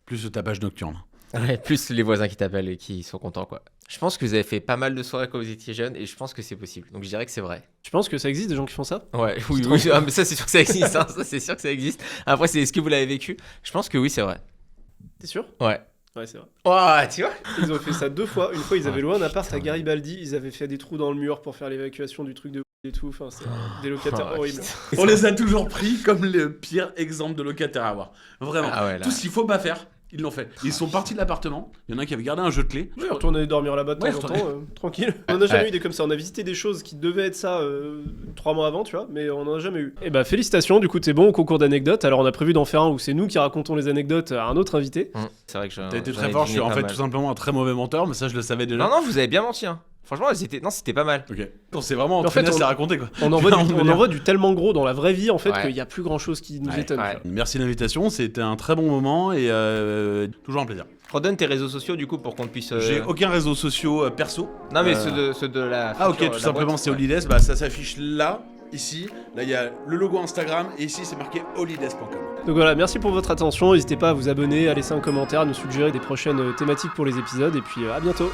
Plus le tapage nocturne. Ouais, plus les voisins qui t'appellent et qui sont contents, quoi. Je pense que vous avez fait pas mal de soirées quand vous étiez jeune, et je pense que c'est possible. Donc je dirais que c'est vrai. Tu penses que ça existe des gens qui font ça? Ouais, oui, mais ça c'est sûr que ça existe. Ça c'est sûr que ça existe. Après, c'est est-ce que vous l'avez vécu? Je pense que oui, c'est vrai. T'es sûr? Ouais. Ouais, c'est vrai. Oh, tu vois? Ils ont fait ça 2 fois. Une fois, ils avaient loué un appart à Garibaldi. Ils avaient fait des trous dans le mur pour faire l'évacuation du truc de et tout. Enfin, c'est des locataires horribles. On les a toujours pris comme le pire exemple de locataire à avoir. Vraiment. Ah ouais, là. Tout ce qu'il faut pas faire, ils l'ont fait. Ils sont partis de l'appartement. Il y en a un qui avait gardé un jeu de clés. Oui, on retournait dormir là-bas de temps en temps, tranquille. On n'a jamais eu des comme ça. On a visité des choses qui devaient être ça 3 mois avant, tu vois, mais on n'en a jamais eu. Et bah, félicitations, du coup, t'es bon au concours d'anecdotes. Alors, on a prévu d'en faire un où c'est nous qui racontons les anecdotes à un autre invité. C'est vrai que t'as été très fort. Je suis en fait tout simplement un très mauvais menteur, mais ça, je le savais déjà. Non, vous avez bien menti, hein. Franchement, c'était pas mal. Ok. C'est vraiment en fait, on l'a raconté, quoi. On envoie du tellement gros dans la vraie vie, en fait, qu'il n'y a plus grand chose qui nous étonne. Ouais. Merci de l'invitation, c'était un très bon moment et toujours un plaisir. Redonne tes réseaux sociaux du coup pour qu'on puisse. J'ai aucun réseau social perso. Non, mais ceux de la. Ah, ok, tout simplement, c'est Holidays. Bah, ça s'affiche là, ici. Là, il y a le logo Instagram et ici, c'est marqué holidays.com. Donc voilà, merci pour votre attention. N'hésitez pas à vous abonner, à laisser un commentaire, à nous suggérer des prochaines thématiques pour les épisodes. Et puis à bientôt.